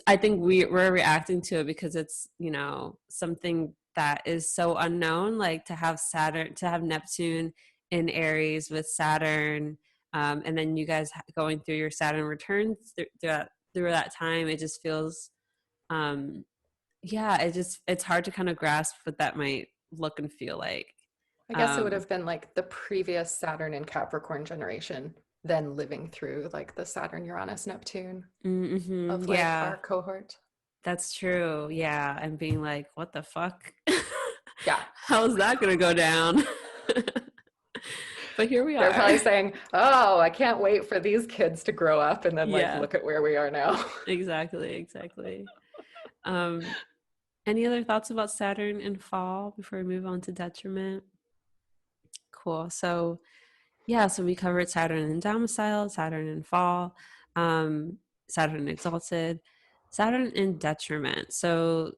I think we're reacting to it because it's, you know, something that is so unknown, like to have Neptune in Aries with Saturn, and then you guys going through your Saturn returns through that time. It just feels, it's hard to kind of grasp what that might look and feel like. I guess it would have been like the previous Saturn and Capricorn generation then living through like the Saturn, Uranus, Neptune of like our cohort. That's true. Yeah. And being like, what the fuck? Yeah. How's that going to go down? But here we are. They're probably saying, oh, I can't wait for these kids to grow up and then like look at where we are now. Exactly. Any other thoughts about Saturn in fall before we move on to detriment? Cool. So we covered Saturn in domicile, Saturn in fall, Saturn exalted, Saturn in detriment. So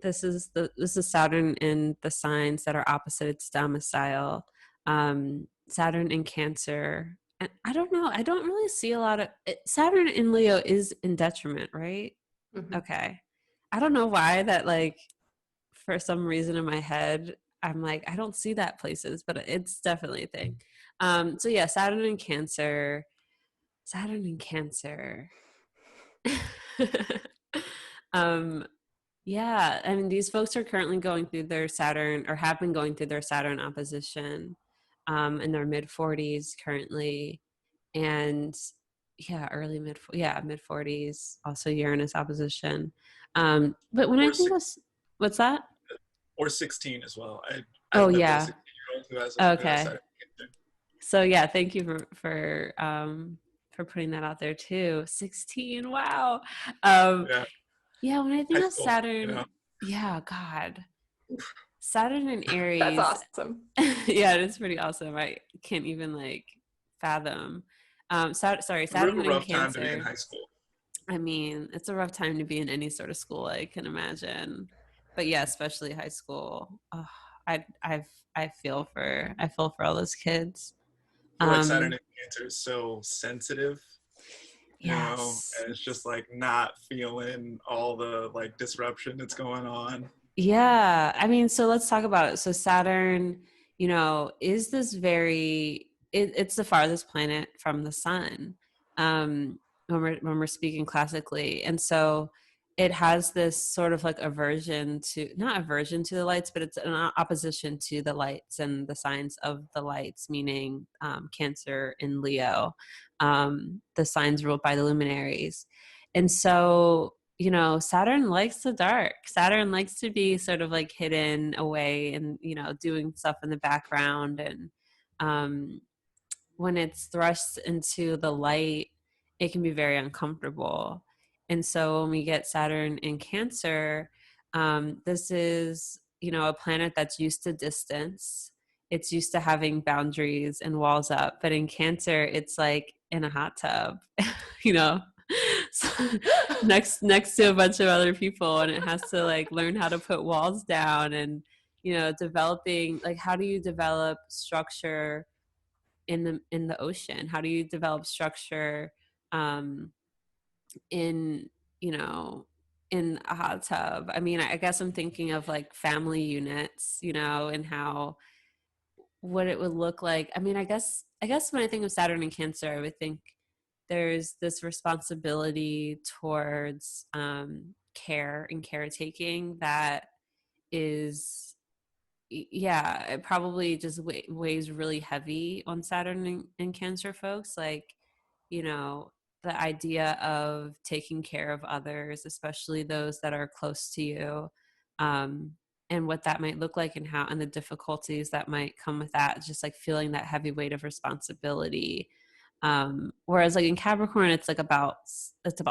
this is Saturn in the signs that are opposite its domicile. Saturn in Cancer. And I don't know. I don't really see a lot of Saturn in Leo is in detriment, right? Mm-hmm. Okay. I don't know why that, like, for some reason in my head, I'm like, I don't see that places, but it's definitely a thing. So yeah, Saturn in Cancer. Yeah, I mean, these folks are currently going through their Saturn, or have been going through their Saturn opposition, in their mid 40s currently, and mid 40s, also Uranus opposition. But when I think what's that? Or 16 as well. I oh met yeah. a 16-year-old who has a Saturn. So yeah, thank you for putting that out there too. 16, wow. Um, Yeah, yeah, when I high think of school, you know. Saturn, yeah, God, Saturn and That's Aries, awesome. yeah, it's pretty awesome. I can't even like fathom. Real Saturn and rough time to be in Cancer. high school. I mean, it's a rough time to be in any sort of school, I can imagine. But yeah, especially high school. Oh, I I've I feel for all those kids. I feel like Saturn Um, in Cancer is so sensitive, you know, yes. and it's just like not feeling all the like disruption that's going on. Yeah. I mean, so let's talk about it. So Saturn, is this it's the farthest planet from the sun. When we're speaking classically. And so it has this sort of like not aversion to the lights, but it's an opposition to the lights and the signs of the lights, meaning Cancer and Leo, the signs ruled by the luminaries. And so Saturn likes the dark. Saturn likes to be sort of like hidden away and, doing stuff in the background. And when it's thrust into the light, it can be very uncomfortable. And so when we get Saturn in Cancer, this is, a planet that's used to distance. It's used to having boundaries and walls up. But in Cancer, it's like in a hot tub, you know, so next to a bunch of other people, and it has to like learn how to put walls down and developing, like, how do you develop structure in the ocean? How do you develop structure um in you know in a hot tub? I mean, I guess I'm thinking of like family units, and how what it would look like. I mean, I guess when I think of Saturn and Cancer, I would think there's this responsibility towards care and caretaking that is, yeah, it probably just weighs really heavy on Saturn and Cancer folks. Like, you know, the idea of taking care of others, especially those that are close to you, um, and what that might look like, and the difficulties that might come with that, just like feeling that heavy weight of responsibility. Whereas like in Capricorn, it's about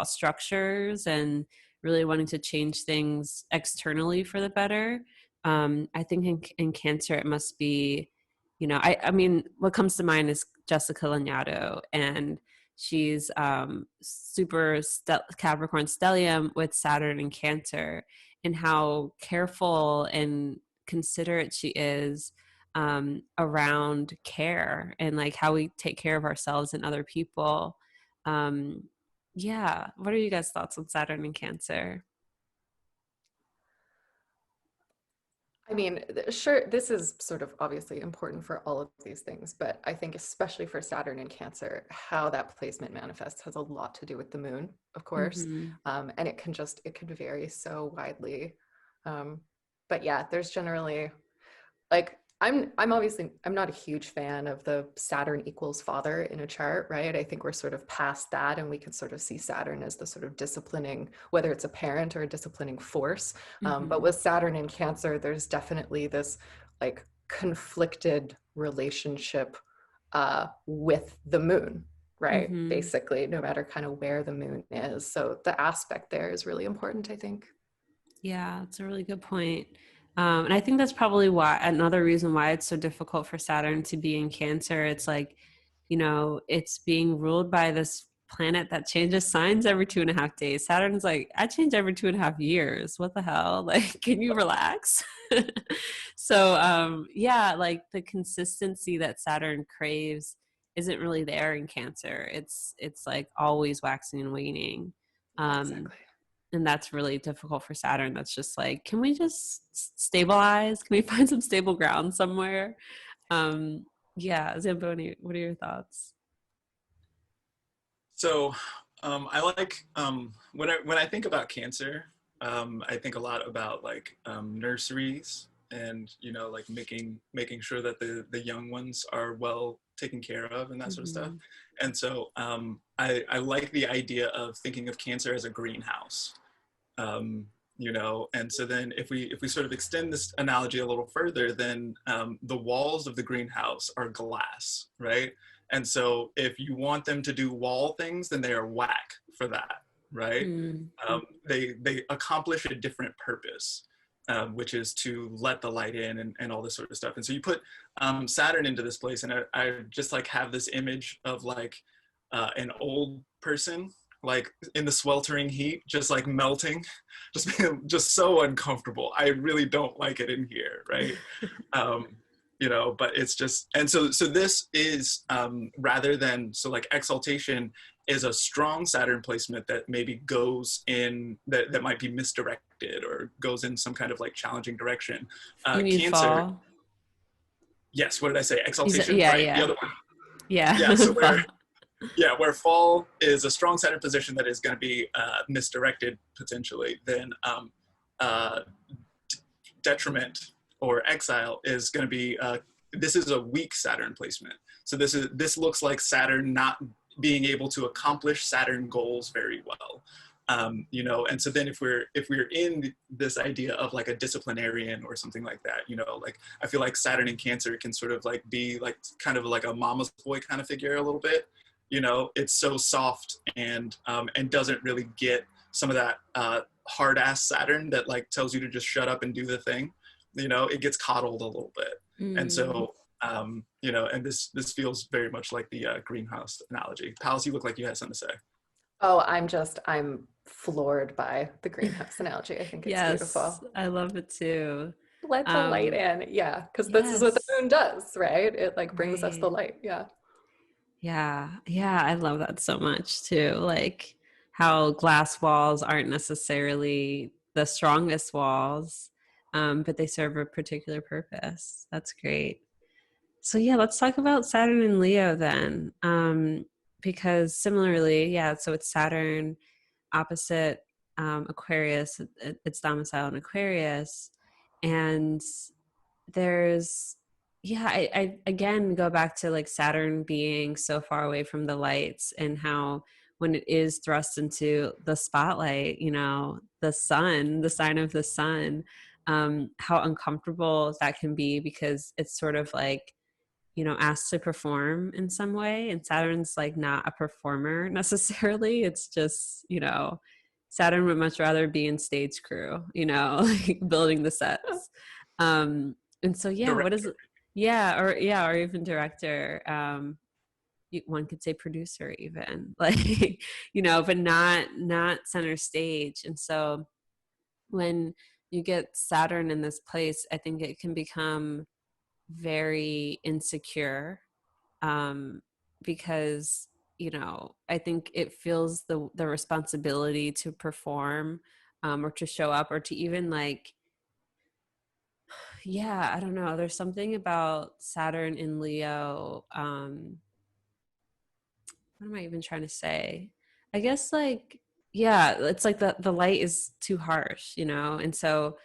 structures and really wanting to change things externally for the better. I think in Cancer, it must be, I mean, what comes to mind is Jessica Lanyadoo, and she's super Capricorn stellium with Saturn and Cancer, and how careful and considerate she is around care and like how we take care of ourselves and other people. Um, yeah. What are you guys' thoughts on Saturn and Cancer? I mean, sure, this is sort of obviously important for all of these things, but I think especially for Saturn and Cancer, how that placement manifests has a lot to do with the moon, of course. Mm-hmm. And it can vary so widely. Um, but yeah, there's generally like I'm not a huge fan of the Saturn equals father in a chart, right? I think we're sort of past that, and we can sort of see Saturn as the sort of disciplining, whether it's a parent or a disciplining force. But Mm-hmm. with Saturn in Cancer, there's definitely this like conflicted relationship with the moon, right? Mm-hmm. Basically, no matter kind of where the moon is. So the aspect there is really important, I think. Yeah, it's a really good point. And I think that's probably why another reason why it's so difficult for Saturn to be in Cancer. It's like, it's being ruled by this planet that changes signs every 2.5 days. Saturn's like, I change every 2.5 years. What the hell? Like, can you relax? So, yeah, like the consistency that Saturn craves isn't really there in Cancer. It's like always waxing and waning. Yeah, Um, exactly. and that's really difficult for Saturn. That's just like, can we just stabilize? Can we find some stable ground somewhere? um yeah, Zamboni, what are your thoughts? So I like when I think about Cancer, I think a lot about like nurseries and like making sure that the young ones are well taken care of and that sort of stuff. Mm-hmm. And so I like the idea of thinking of Cancer as a greenhouse. Um, you know. And so then if we sort of extend this analogy a little further, then the walls of the greenhouse are glass, right? And so if you want them to do wall things, then they are whack for that, right? Mm. They accomplish a different purpose, which is to let the light in and all this sort of stuff. And so you put Saturn into this place, and I just like have this image of like an old person like in the sweltering heat, just like melting, just being just so uncomfortable. I really don't like it in here, right? You know, but it's just, and so this is rather than, so like exaltation is a strong Saturn placement that maybe goes in, that might be misdirected or goes in some kind of like challenging direction. You mean Cancer, fall? yes, what did I say? Exaltation, Yeah, right? yeah. The other one. Yeah. Yeah, so where fall is a strong Saturn position that is going to be misdirected potentially, then detriment or exile is going to be, this is a weak Saturn placement. So this looks like Saturn not being able to accomplish Saturn goals very well. You know, and so then if we're in this idea of like a disciplinarian or something like that, you know, like I feel like Saturn in Cancer can sort of like be like kind of like a mama's boy kind of figure a little bit. You know, it's so soft and doesn't really get some of that hard ass Saturn that like tells you to just shut up and do the thing. You know, it gets coddled a little bit. And so, you know, and this feels very much like the greenhouse analogy. Pallas, you look like you had something to say. Oh, I'm floored by the greenhouse analogy. I think it's beautiful. I love it too. Let the light in. Yeah, because this is what the moon does, right? It like brings us the light. Yeah. Yeah. Yeah. I love that so much too. Like how glass walls aren't necessarily the strongest walls, but they serve a particular purpose. That's great. So yeah, let's talk about Saturn and Leo then. Because similarly, yeah, so it's Saturn opposite Aquarius, it's domicile in Aquarius. And there's, yeah, I again go back to like Saturn being so far away from the lights, and how when it is thrust into the spotlight, you know, the sun, the sign of the sun, how uncomfortable that can be, because it's sort of like, you know, asked to perform in some way. And Saturn's like not a performer necessarily. It's just, you know, Saturn would much rather be in stage crew, you know, like building the sets. And so, yeah, Director. what is it? Yeah, or even director. One could say producer even, like, you know, but not center stage. And so when you get Saturn in this place, I think it can become very insecure, because, you know, I think it feels the responsibility to perform, or to show up, or to even like, yeah, I don't know, there's something about Saturn in Leo. What am I even trying to say? I guess like, yeah, it's like the light is too harsh, you know. And so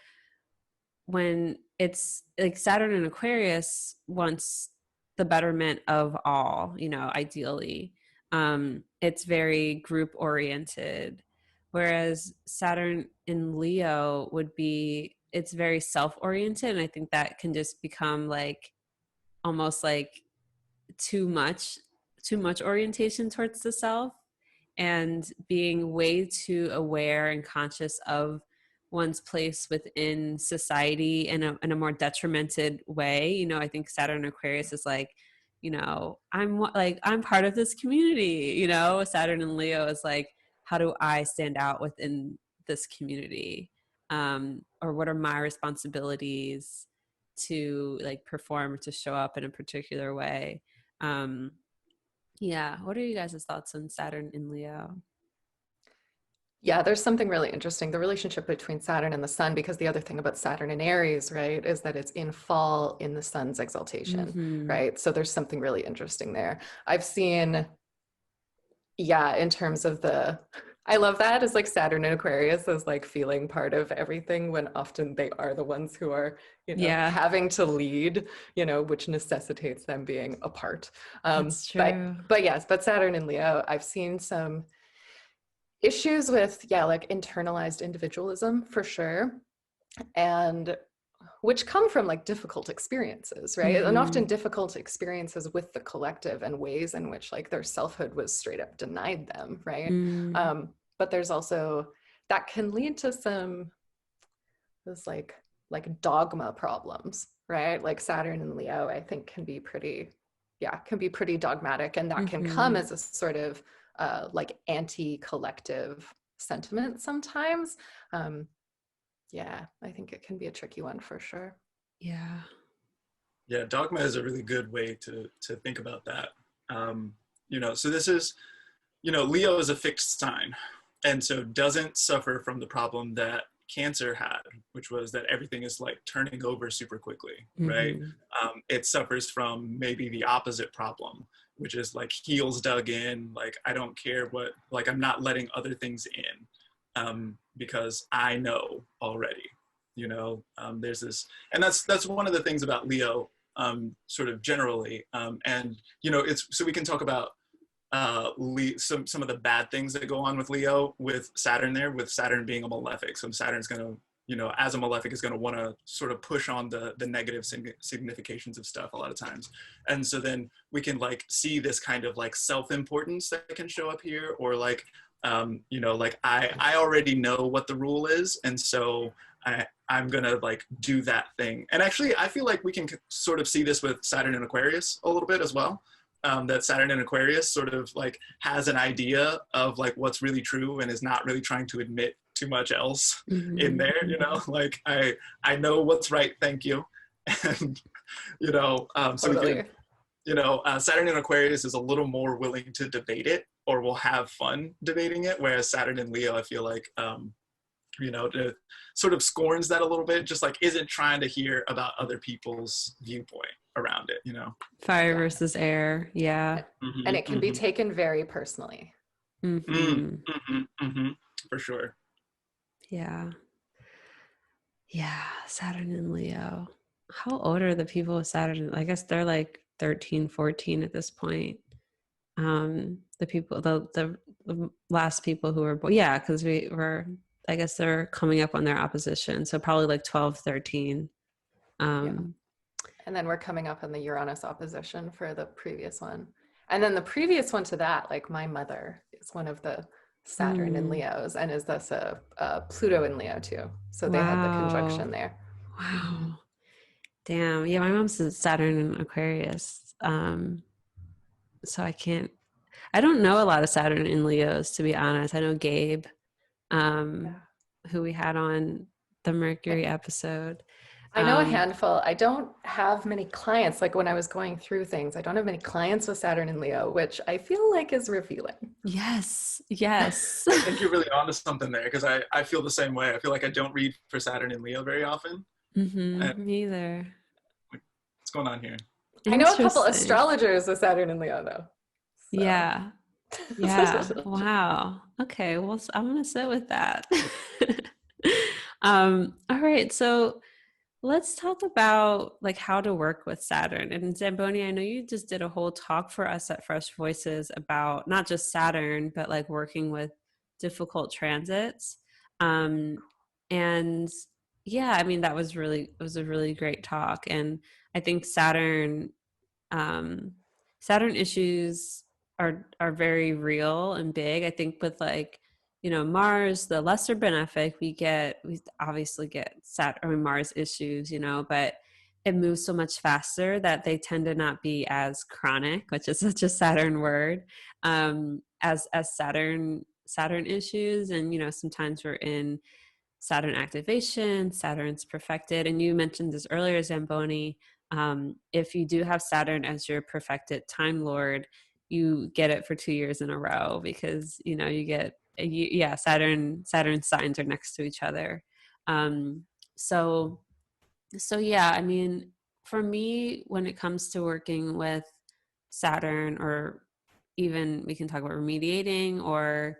when it's like Saturn in Aquarius wants the betterment of all, you know, ideally. It's very group oriented, whereas Saturn in Leo would be, it's very self oriented. And I think that can just become like almost like too much orientation towards the self, and being way too aware and conscious of one's place within society in a more detrimented way. You know, I think Saturn Aquarius is like, you know, I'm part of this community, you know. Saturn and Leo is like, how do I stand out within this community? Or what are my responsibilities to like perform or to show up in a particular way? Yeah, what are you guys' thoughts on Saturn in Leo? Yeah, there's something really interesting, the relationship between Saturn and the sun, because the other thing about Saturn in Aries, right, is that it's in fall in the sun's exaltation, right? So there's something really interesting there. I've seen, yeah, in terms of I love that as like Saturn and Aquarius as like feeling part of everything, when often they are the ones who are, you know, having to lead, you know, which necessitates them being apart. That's true. But yes, but Saturn and Leo, I've seen some issues with, yeah, like internalized individualism for sure. And which come from like difficult experiences, right? And often difficult experiences with the collective and ways in which like their selfhood was straight up denied them, right? But there's also, that can lead to some, those like dogma problems, right? Like Saturn and Leo, I think can be pretty dogmatic, and that can come as a sort of like anti-collective sentiment sometimes. Yeah, I think it can be a tricky one for sure. Yeah. Yeah, dogma is a really good way to think about that. You know, so this is, you know, Leo is a fixed sign, and so doesn't suffer from the problem that Cancer had, which was that everything is like turning over super quickly, right? It suffers from maybe the opposite problem, which is like heels dug in, like I don't care what, like I'm not letting other things in because I know already, you know. There's this, and that's one of the things about Leo, sort of generally, and you know, it's, so we can talk about some of the bad things that go on with Leo, with Saturn there, with Saturn being a malefic. So Saturn's going to, you know, as a malefic is going to want to sort of push on the negative significations of stuff a lot of times. And so then we can like see this kind of like self-importance that can show up here, or like, you know, like I already know what the rule is. And so I'm going to like do that thing. And actually, I feel like we can sort of see this with Saturn in Aquarius a little bit as well. That Saturn in Aquarius sort of like has an idea of like what's really true and is not really trying to admit too much else in there, you know, like I know what's right, thank you. And, you know, so we can, you know, Saturn in Aquarius is a little more willing to debate it, or will have fun debating it, whereas Saturn in Leo, I feel like, you know, sort of scorns that a little bit, just like isn't trying to hear about other people's viewpoint around it, you know. Fire versus air. Yeah. And it can be taken very personally. For sure. Yeah. Yeah. Saturn and Leo. How old are the people with Saturn? I guess they're like 13, 14 at this point. The people, the last people who were born. Yeah. Cause I guess they're coming up on their opposition. So probably like 12, 13. And then we're coming up on the Uranus opposition for the previous one. And then the previous one to that, like my mother is one of the Saturn in Leos, and is thus a Pluto in Leo too. So they had the conjunction there. Wow. Damn. Yeah, my mom's Saturn in Aquarius. So I don't know a lot of Saturn in Leos, to be honest. I know Gabe, who we had on the Mercury episode. I know a handful. I don't have many clients. Like when I was going through things, I don't have many clients with Saturn and Leo, which I feel like is revealing. Yes. I think you're really onto something there, because I feel the same way. I feel like I don't read for Saturn and Leo very often. Me either. What's going on here? I know a couple astrologers with Saturn and Leo though. So. Yeah. Yeah. Wow. Okay. Well, I'm going to sit with that. All right. So let's talk about like how to work with Saturn. And Zamboni, I know you just did a whole talk for us at Fresh Voices about not just Saturn, but like working with difficult transits. And yeah, I mean, it was a really great talk. And I think Saturn issues are very real and big. I think with like, you know, Mars, the lesser benefic, we obviously get Mars issues, you know, but it moves so much faster that they tend to not be as chronic, which is such a Saturn word, as Saturn issues. And, you know, sometimes we're in Saturn activation, Saturn's perfected. And you mentioned this earlier, Zamboni, if you do have Saturn as your perfected time lord, you get it for 2 years in a row, because, you know, you get, Saturn signs are next to each other. So yeah, I mean, for me, when it comes to working with Saturn, or even we can talk about remediating, or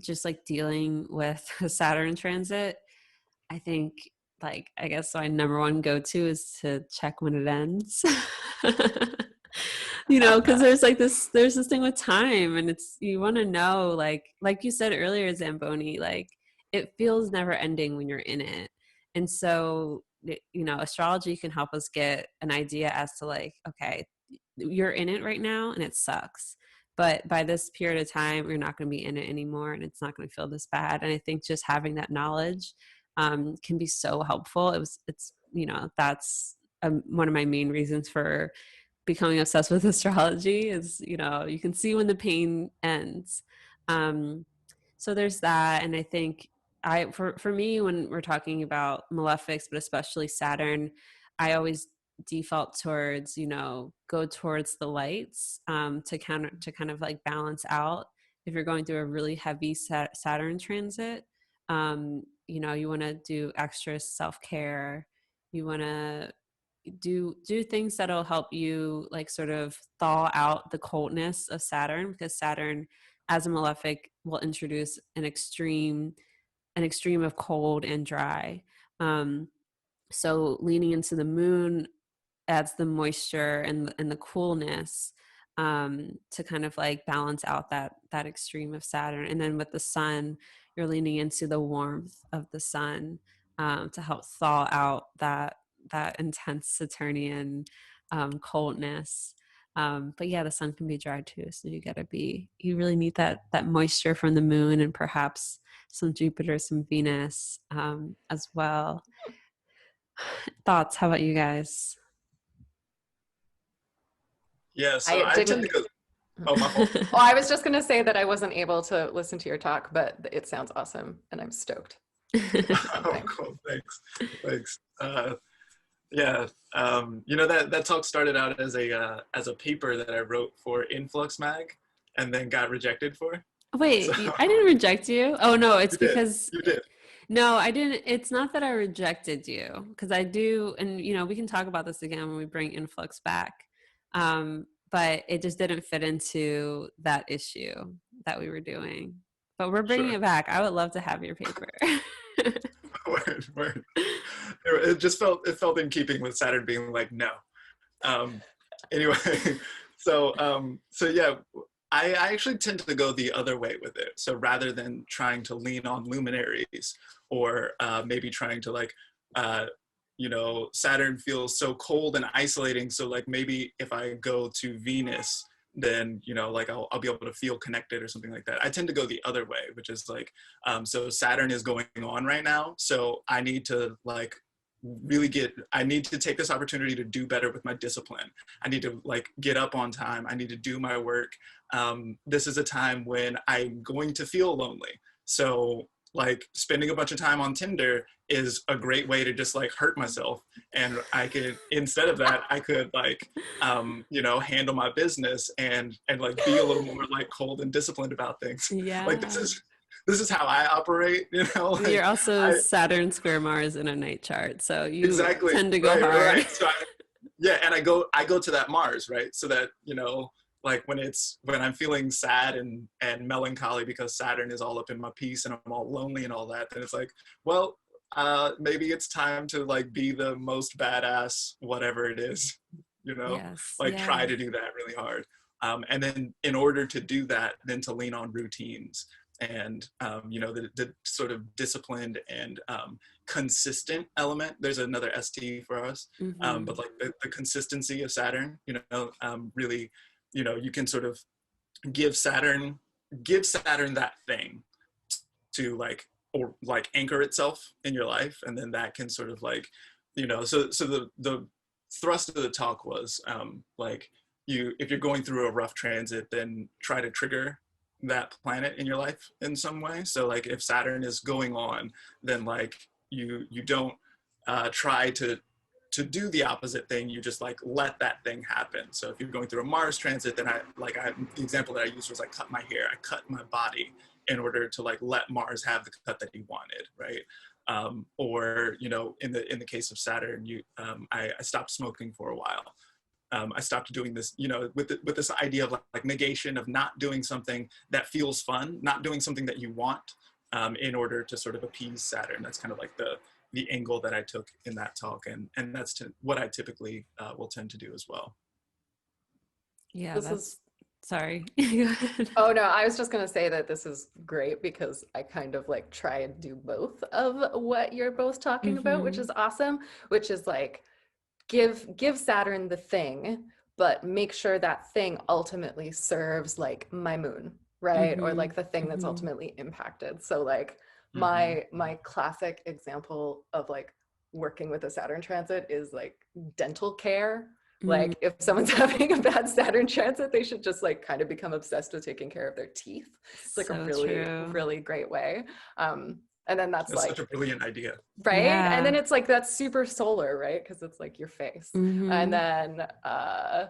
just like dealing with a Saturn transit, I think, like, I guess my number one go-to is to check when it ends. You know, because there's this thing with time, and it's, you want to know, like you said earlier, Zamboni, like it feels never ending when you're in it. And so, you know, astrology can help us get an idea as to like, okay, you're in it right now and it sucks, but by this period of time you're not going to be in it anymore, and it's not going to feel this bad. And I think just having that knowledge can be so helpful. It's, you know, that's one of my main reasons for becoming obsessed with astrology is, you know, you can see when the pain ends. um, so there's that. And I think for me, when we're talking about malefics, but especially Saturn, I always default towards, you know, go towards the lights, to kind of like balance out if you're going through a really heavy Saturn transit. You know, you want to do extra self-care. You want to do things that'll help you like sort of thaw out the coldness of Saturn, because Saturn as a malefic will introduce an extreme of cold and dry. So leaning into the moon adds the moisture and the coolness, to kind of like balance out that extreme of Saturn. And then with the sun, you're leaning into the warmth of the sun, to help thaw out that intense Saturnian coldness. But yeah, the sun can be dry too, so you really need that moisture from the moon, and perhaps some Jupiter, some Venus, as well. Thoughts? How about you guys? Yeah, so I I tend to didn't. go. Oh, my fault. Well, I was just going to say that I wasn't able to listen to your talk, but it sounds awesome and I'm stoked. Oh, cool. Thanks. Yeah, you know, that talk started out as a paper that I wrote for Influx Mag, and then got rejected for. So Wait, I didn't reject you. Oh no, it's you did. because You did. no, I didn't. It's not that I rejected you, because I do, and you know, we can talk about this again when we bring Influx back. But it just didn't fit into that issue that we were doing. But we're bringing Sure. it back. I would love to have your paper. Word. It felt in keeping with Saturn being like no. Um, anyway, so yeah, I actually tend to go the other way with it. So rather than trying to lean on luminaries, or maybe trying to like, you know, Saturn feels so cold and isolating. So like maybe if I go to Venus, then, you know, like I'll be able to feel connected or something like that. I tend to go the other way, which is like, so Saturn is going on right now. So I need to like I need to take this opportunity to do better with my discipline. I need to like get up on time. I need to do my work. This is a time when I'm going to feel lonely. So like spending a bunch of time on Tinder is a great way to just like hurt myself. And I could, instead of that, I could like, you know, handle my business and like be a little more like cold and disciplined about things. Yeah. Like this is how I operate, you know. Like, You're also Saturn square Mars in a night chart, so you exactly tend to go hard. right. So yeah, and I go to that Mars, right? So that, you know, like when I'm feeling sad and melancholy because Saturn is all up in my piece and I'm all lonely and all that, then it's like, well, maybe it's time to like be the most badass whatever it is, you know. Yes, like yeah. Try to do that really hard, and then in order to do that, then to lean on routines and you know, the sort of disciplined and consistent element. There's another ST for us. Mm-hmm. But like the consistency of Saturn, you know, really, you know, you can sort of give Saturn that thing to like, or like anchor itself in your life, and then that can sort of like, you know, so the thrust of the talk was like, if you're going through a rough transit, then try to trigger that planet in your life in some way. So like if Saturn is going on, then like you don't try to do the opposite thing. You just like let that thing happen. So if you're going through a Mars transit, then the example that I used was I cut my hair, I cut my body in order to like let Mars have the cut that he wanted, right? Or, you know, in the case of Saturn, I stopped smoking for a while. I stopped doing this, you know, with this idea of like negation, of not doing something that feels fun, not doing something that you want, in order to sort of appease Saturn. That's kind of like the angle that I took in that talk, and that's what I typically will tend to do as well. Yeah, This that's is sorry. Go ahead. Oh no, I was just gonna say that this is great because I kind of like try and do both of what you're both talking about, which Mm-hmm. is awesome, which is like give Saturn the thing, but make sure that thing ultimately serves like my moon, right? Or Mm-hmm. like the thing that's Mm-hmm. ultimately impacted. So like Mm-hmm. my classic example of like working with a Saturn transit is like dental care. Mm, Like if someone's having a bad Saturn transit, they should just like kind of become obsessed with taking care of their teeth. It's like a so really, true. really great way. And then that's That's such like a brilliant idea. right, and then Yeah. it's like that's super solar, right? Because it's like your face. and Mm-hmm. then uh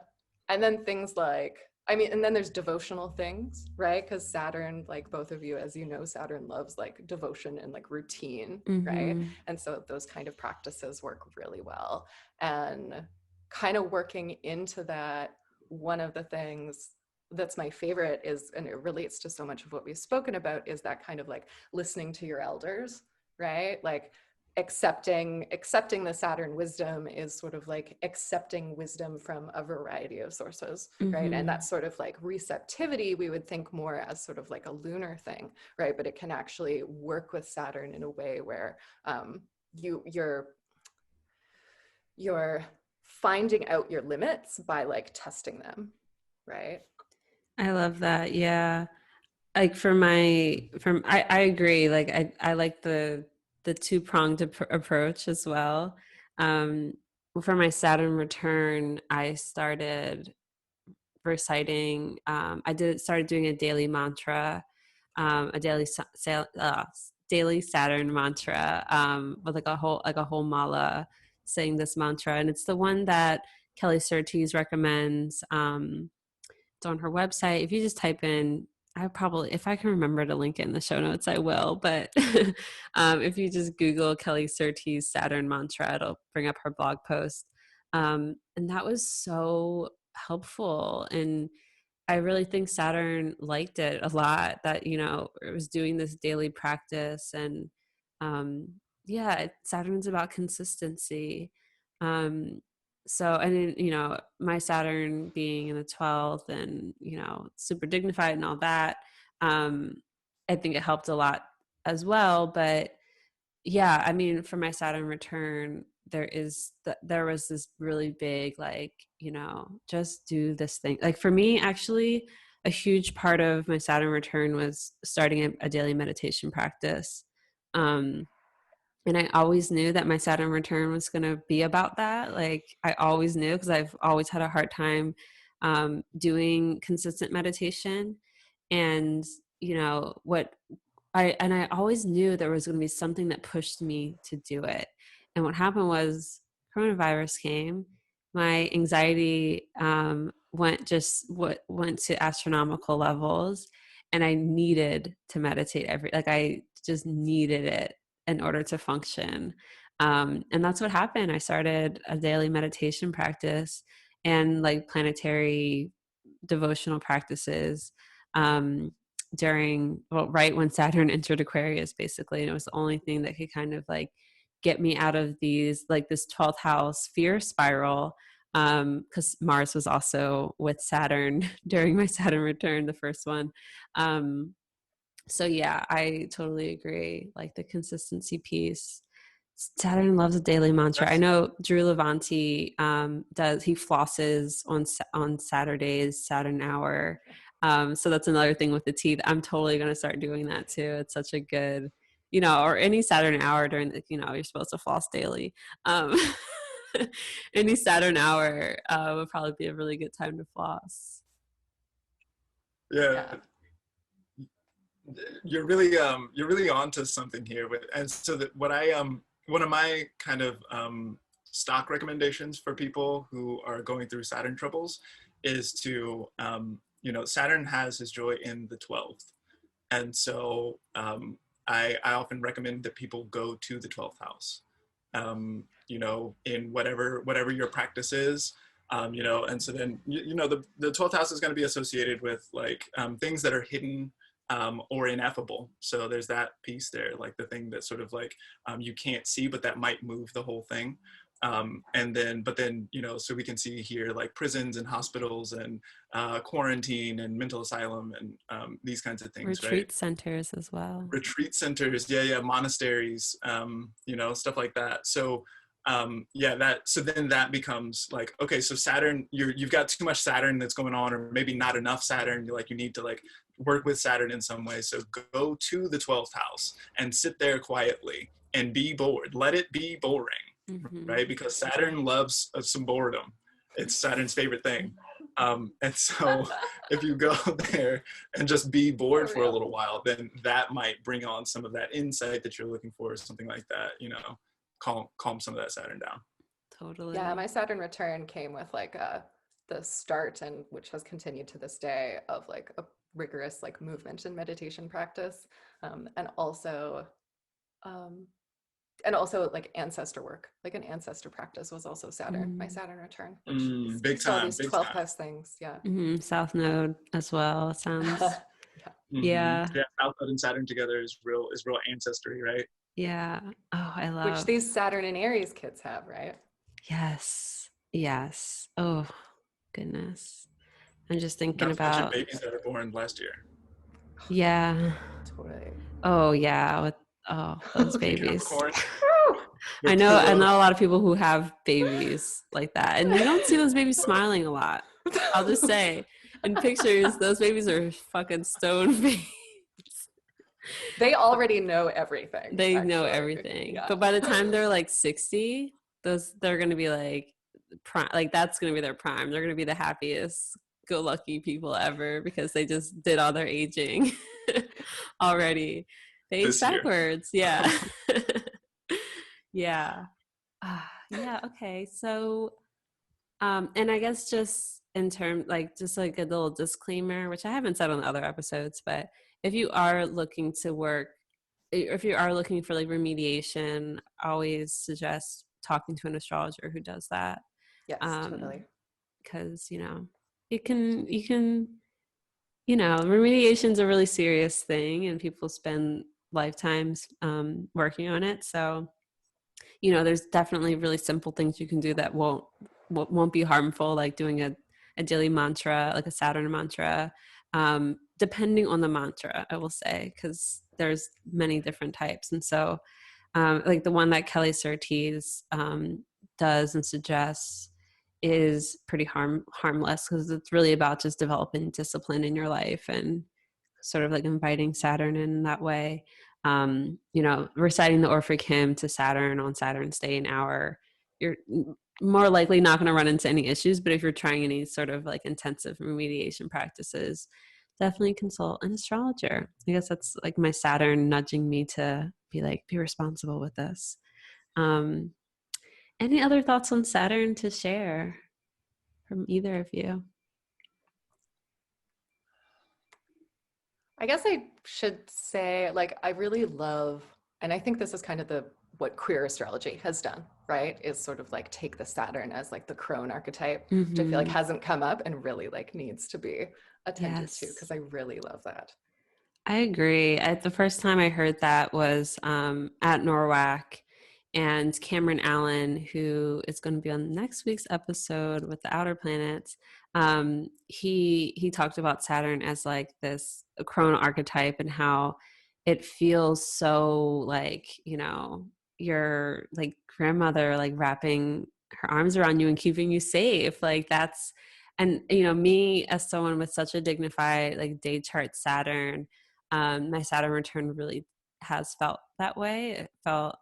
and then things like, I mean, and then there's devotional things, right? Because Saturn, like both of you, as you know, Saturn loves like devotion and like routine, right? Mm-hmm. And so those kind of practices work really well. And kind of working into that, one of the things that's my favorite is, and it relates to so much of what we've spoken about, is that kind of like listening to your elders, right? Like accepting the Saturn wisdom is sort of like accepting wisdom from a variety of sources, right? And Mm-hmm. that sort of like receptivity we would think more as sort of like a lunar thing, right? But it can actually work with Saturn in a way where you're finding out your limits by like testing them, right? I love that. Yeah. Like I agree. Like I like the two-pronged approach as well. Um for my Saturn return, I started reciting I did started doing a daily mantra, a daily Saturn mantra, with like a whole mala, saying this mantra, and it's the one that Kelly Surtees recommends. It's on her website. If you just type in, I probably, if I can remember to link it in the show notes, I will. But if you just Google Kelly Surtees Saturn mantra, it'll bring up her blog post. And that was so helpful. And I really think Saturn liked it a lot, that, it was doing this daily practice. And um, yeah, Saturn's about consistency. Um, so, and then, my Saturn being in the 12th and, super dignified and all that, um, I think it helped a lot as well. But yeah, I mean, for my Saturn return, there was this really big, like, just do this thing. Like for me, actually, a huge part of my Saturn return was starting a daily meditation practice. Um, and I always knew that my Saturn return was going to be about that. Like I always knew, because I've always had a hard time doing consistent meditation. And what I always knew there was going to be something that pushed me to do it. And what happened was coronavirus came. My anxiety went to astronomical levels, and I needed to meditate I just needed it in order to function. And that's what happened. I started a daily meditation practice and like planetary devotional practices, um, right when Saturn entered Aquarius, basically. And it was the only thing that could kind of like get me out of this 12th house fear spiral. Because Mars was also with Saturn during my Saturn return, the first one. So yeah, I totally agree. Like the consistency piece. Saturn loves a daily mantra. I That's know Drew Levanti does. He flosses on Saturdays, Saturn hour. So that's another thing with the teeth. I'm totally gonna start doing that too. It's such a good, or any Saturn hour during you're supposed to floss daily. Um, any Saturn hour would probably be a really good time to floss. yeah. Yeah. You're really onto something here. And so that what I one of my kind of stock recommendations for people who are going through Saturn troubles is to Saturn has his joy in the 12th, and so I often recommend that people go to the 12th house, in whatever your practice is. And so then the 12th house is going to be associated with like things that are hidden or ineffable. So there's that piece there, like the thing that sort of like you can't see, but that might move the whole thing. But then, so we can see here like prisons and hospitals and quarantine and mental asylum and these kinds of things, right? Retreat centers as well. Retreat centers, yeah, monasteries, stuff like that. So so then that becomes like, okay, so Saturn, you've got too much Saturn that's going on, or maybe not enough Saturn. You need to like work with Saturn in some way. So go to the 12th house and sit there quietly and be bored. Let it be boring, right? Because Saturn loves some boredom. It's Saturn's favorite thing. And so if you go there and just be bored for a little while, then that might bring on some of that insight that you're looking for, or something like that, calm some of that Saturn down. Totally. Yeah, my Saturn return came with like the start, and which has continued to this day, of like a rigorous like movement and meditation practice, and also like ancestor work. Like an ancestor practice was also Saturn, my Saturn return, which Big time, all these big 12th time. house things. Yeah. South Node as well. It sounds. Yeah, South Node and Saturn together is real ancestry, right? Yeah. Oh, I love. Which these Saturn and Aries kids have, right? Yes. Oh, goodness. I'm just thinking Got a bunch of about babies that were born last year. Yeah. Totally. Oh yeah. Those babies. I know a lot of people who have babies like that, and you don't see those babies smiling a lot. I'll just say, in pictures, those babies are fucking stone face. They already know everything. They know everything. Yeah. But by the time they're like 60, they're gonna be like prime, like that's gonna be their prime. They're gonna be the happiest go lucky people ever because they just did all their aging already. They age backwards. Yeah. Yeah. Yeah. Okay. So, and I guess just in terms, like, just like a little disclaimer, which I haven't said on the other episodes, but if you are looking to work, if you are looking for like remediation, I always suggest talking to an astrologer who does that. Yes, totally. Because, you can, remediation is a really serious thing and people spend lifetimes working on it. So, there's definitely really simple things you can do that won't be harmful, like doing a daily mantra, like a Saturn mantra, depending on the mantra, I will say, because there's many different types. And so like the one that Kelly Surtees does and suggests is pretty harmless, because it's really about just developing discipline in your life and sort of like inviting Saturn in that way. Reciting the Orphic hymn to Saturn on Saturn's day and hour, you're more likely not going to run into any issues. But if you're trying any sort of like intensive remediation practices, definitely consult an astrologer. I guess that's like my Saturn nudging me to be responsible with this. Any other thoughts on Saturn to share from either of you? I guess I should say, like, I really love, and I think this is kind of what queer astrology has done, right? Is sort of like take the Saturn as like the crone archetype, which I feel like hasn't come up and really like needs to be attended to, because I really love that. I agree. The first time I heard that was at NORWAC, and Cameron Allen, who is going to be on next week's episode with the Outer Planets, he talked about Saturn as like this crone archetype and how it feels so like, your like grandmother like wrapping her arms around you and keeping you safe. Like that's, and me as someone with such a dignified like day chart Saturn, my Saturn return really has felt that way. It felt,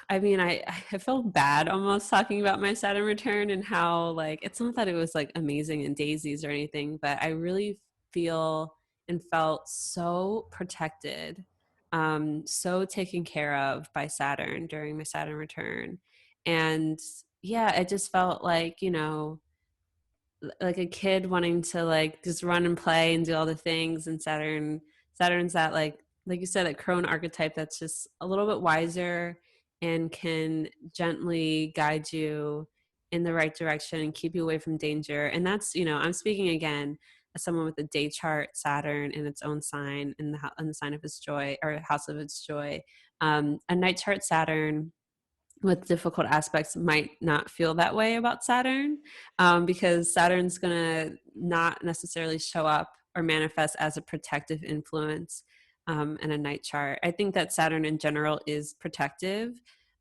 I felt bad almost talking about my Saturn return and how like, it's not that it was like amazing and daisies or anything, but I really feel and felt so protected, so taken care of by Saturn during my Saturn return. And yeah, it just felt like, like a kid wanting to like just run and play and do all the things. And Saturn's that like you said, that crone archetype that's just a little bit wiser and can gently guide you in the right direction and keep you away from danger. And that's, I'm speaking again as someone with a day chart Saturn in its own sign, in the sign of its joy, or house of its joy. A night chart Saturn with difficult aspects might not feel that way about Saturn, because Saturn's going to not necessarily show up or manifest as a protective influence in a night chart. I think that Saturn in general is protective,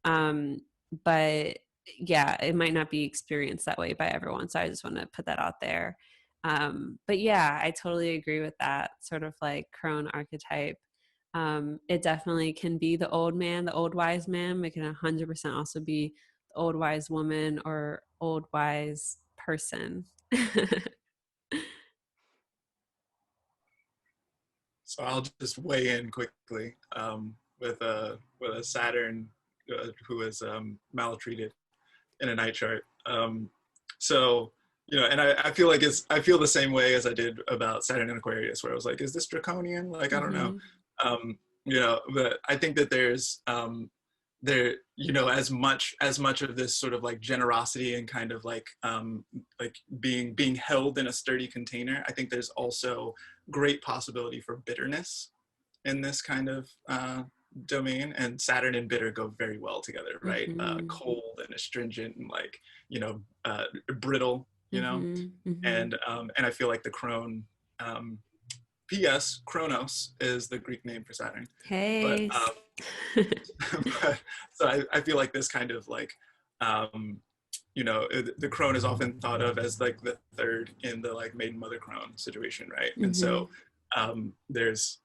but yeah, it might not be experienced that way by everyone. So I just want to put that out there. But yeah, I totally agree with that sort of like crone archetype. It definitely can be the old man, the old wise man. It can 100% also be the old wise woman or old wise person. So I'll just weigh in quickly with a Saturn who is maltreated in a night chart. So you know, and I feel like I feel the same way as I did about Saturn in Aquarius, where I was like, is this draconian? Like, I don't know. You know, but I think that there's there, you know, as much of this sort of like generosity and kind of like being held in a sturdy container, I think there's also great possibility for bitterness in this kind of domain, and Saturn and bitter go very well together, right? Cold and astringent and like, you know, brittle, you know, and I feel like the crone, P.S. Kronos is the Greek name for Saturn. Hey. But so I feel like this kind of like, you know, the crone is often thought of as like the third in the like maiden mother crone situation, right? And so there's,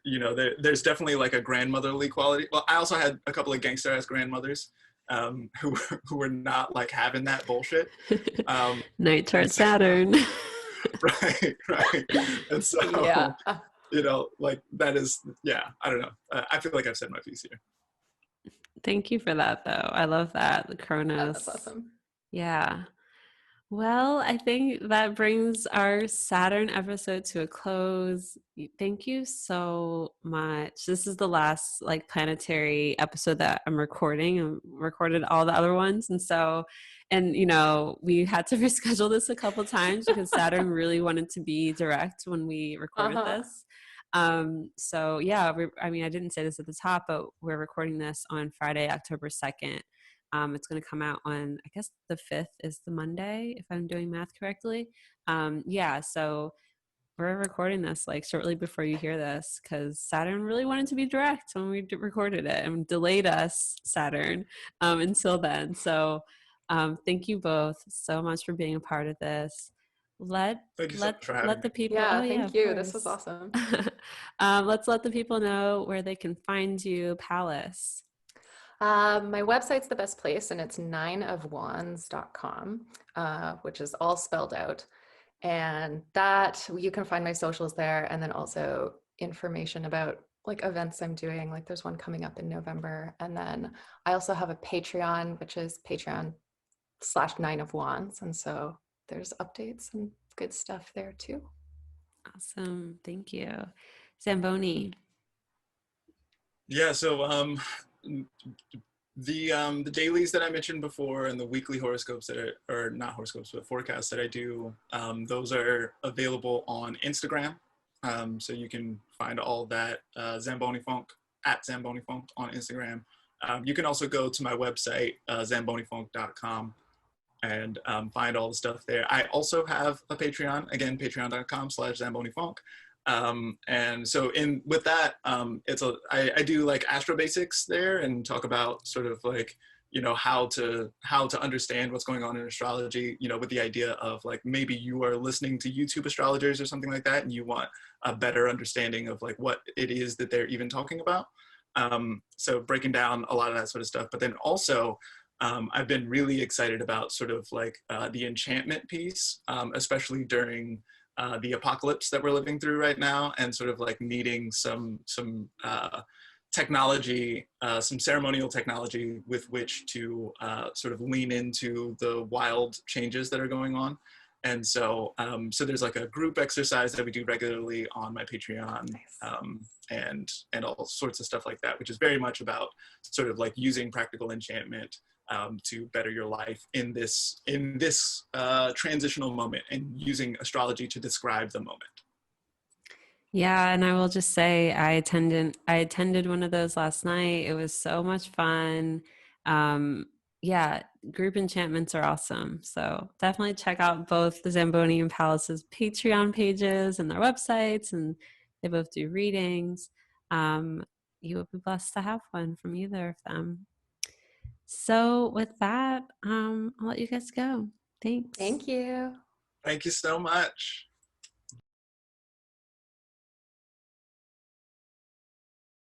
you know, there's definitely like a grandmotherly quality. Well, I also had a couple of gangster ass grandmothers who were not like having that bullshit. Night chart Saturn. Right. And so, yeah, you know, like that is, yeah, I don't know. I feel like I've said my piece here. Thank you for that, though. I love that. The Kronos. that's awesome. Yeah. Well, I think that brings our Saturn episode to a close. Thank you so much. This is the last like planetary episode that I'm recording. I recorded all the other ones. And so, and you know, we had to reschedule this a couple times because Saturn really wanted to be direct when we recorded this. So yeah, I mean, I didn't say this at the top, but we're recording this on Friday, October 2nd. It's going to come out on, I guess the 5th is the Monday, if I'm doing math correctly. Yeah, so we're recording this like shortly before you hear this because Saturn really wanted to be direct when we recorded it and delayed us, Saturn, until then. So thank you both so much for being a part of this. Thank you so much for having let the me. people. Yeah, oh, thank you. This was awesome. Let's let the people know where they can find you, Pallas. My website's the best place, and it's nineofwands.com, which is all spelled out. And that you can find my socials there, and then also information about like events I'm doing. Like there's one coming up in November. And then I also have a Patreon, which is Patreon/nineofwands. And so there's updates and good stuff there too. Awesome. Thank you. Zamboni. Yeah, so the dailies that I mentioned before and the weekly horoscopes that are not horoscopes but forecasts that I do, those are available on Instagram. So you can find all that Zamboni Funk at Zamboni Funk on Instagram. You can also go to my website zambonifunk.com and find all the stuff there. I also have a Patreon, again, patreon.com/ZamboniFunk. And so with that, I do like astro basics there and talk about sort of like, you know, how to understand what's going on in astrology, you know, with the idea of like, maybe you are listening to YouTube astrologers or something like that, and you want a better understanding of like what it is that they're even talking about. So breaking down a lot of that sort of stuff, but then also, I've been really excited about sort of like the enchantment piece, especially during the apocalypse that we're living through right now, and sort of like needing some technology, some ceremonial technology with which to sort of lean into the wild changes that are going on. And so, so there's like a group exercise that we do regularly on my Patreon, and all sorts of stuff like that, which is very much about sort of like using practical enchantment to better your life in this transitional moment, and using astrology to describe the moment. Yeah, and I will just say I attended one of those last night. It was so much fun. Yeah, group enchantments are awesome. So definitely check out both the Zamboni and Pallas's Patreon pages and their websites, and they both do readings. You will be blessed to have one from either of them. So with that, I'll let you guys go. Thanks. Thank you. Thank you so much.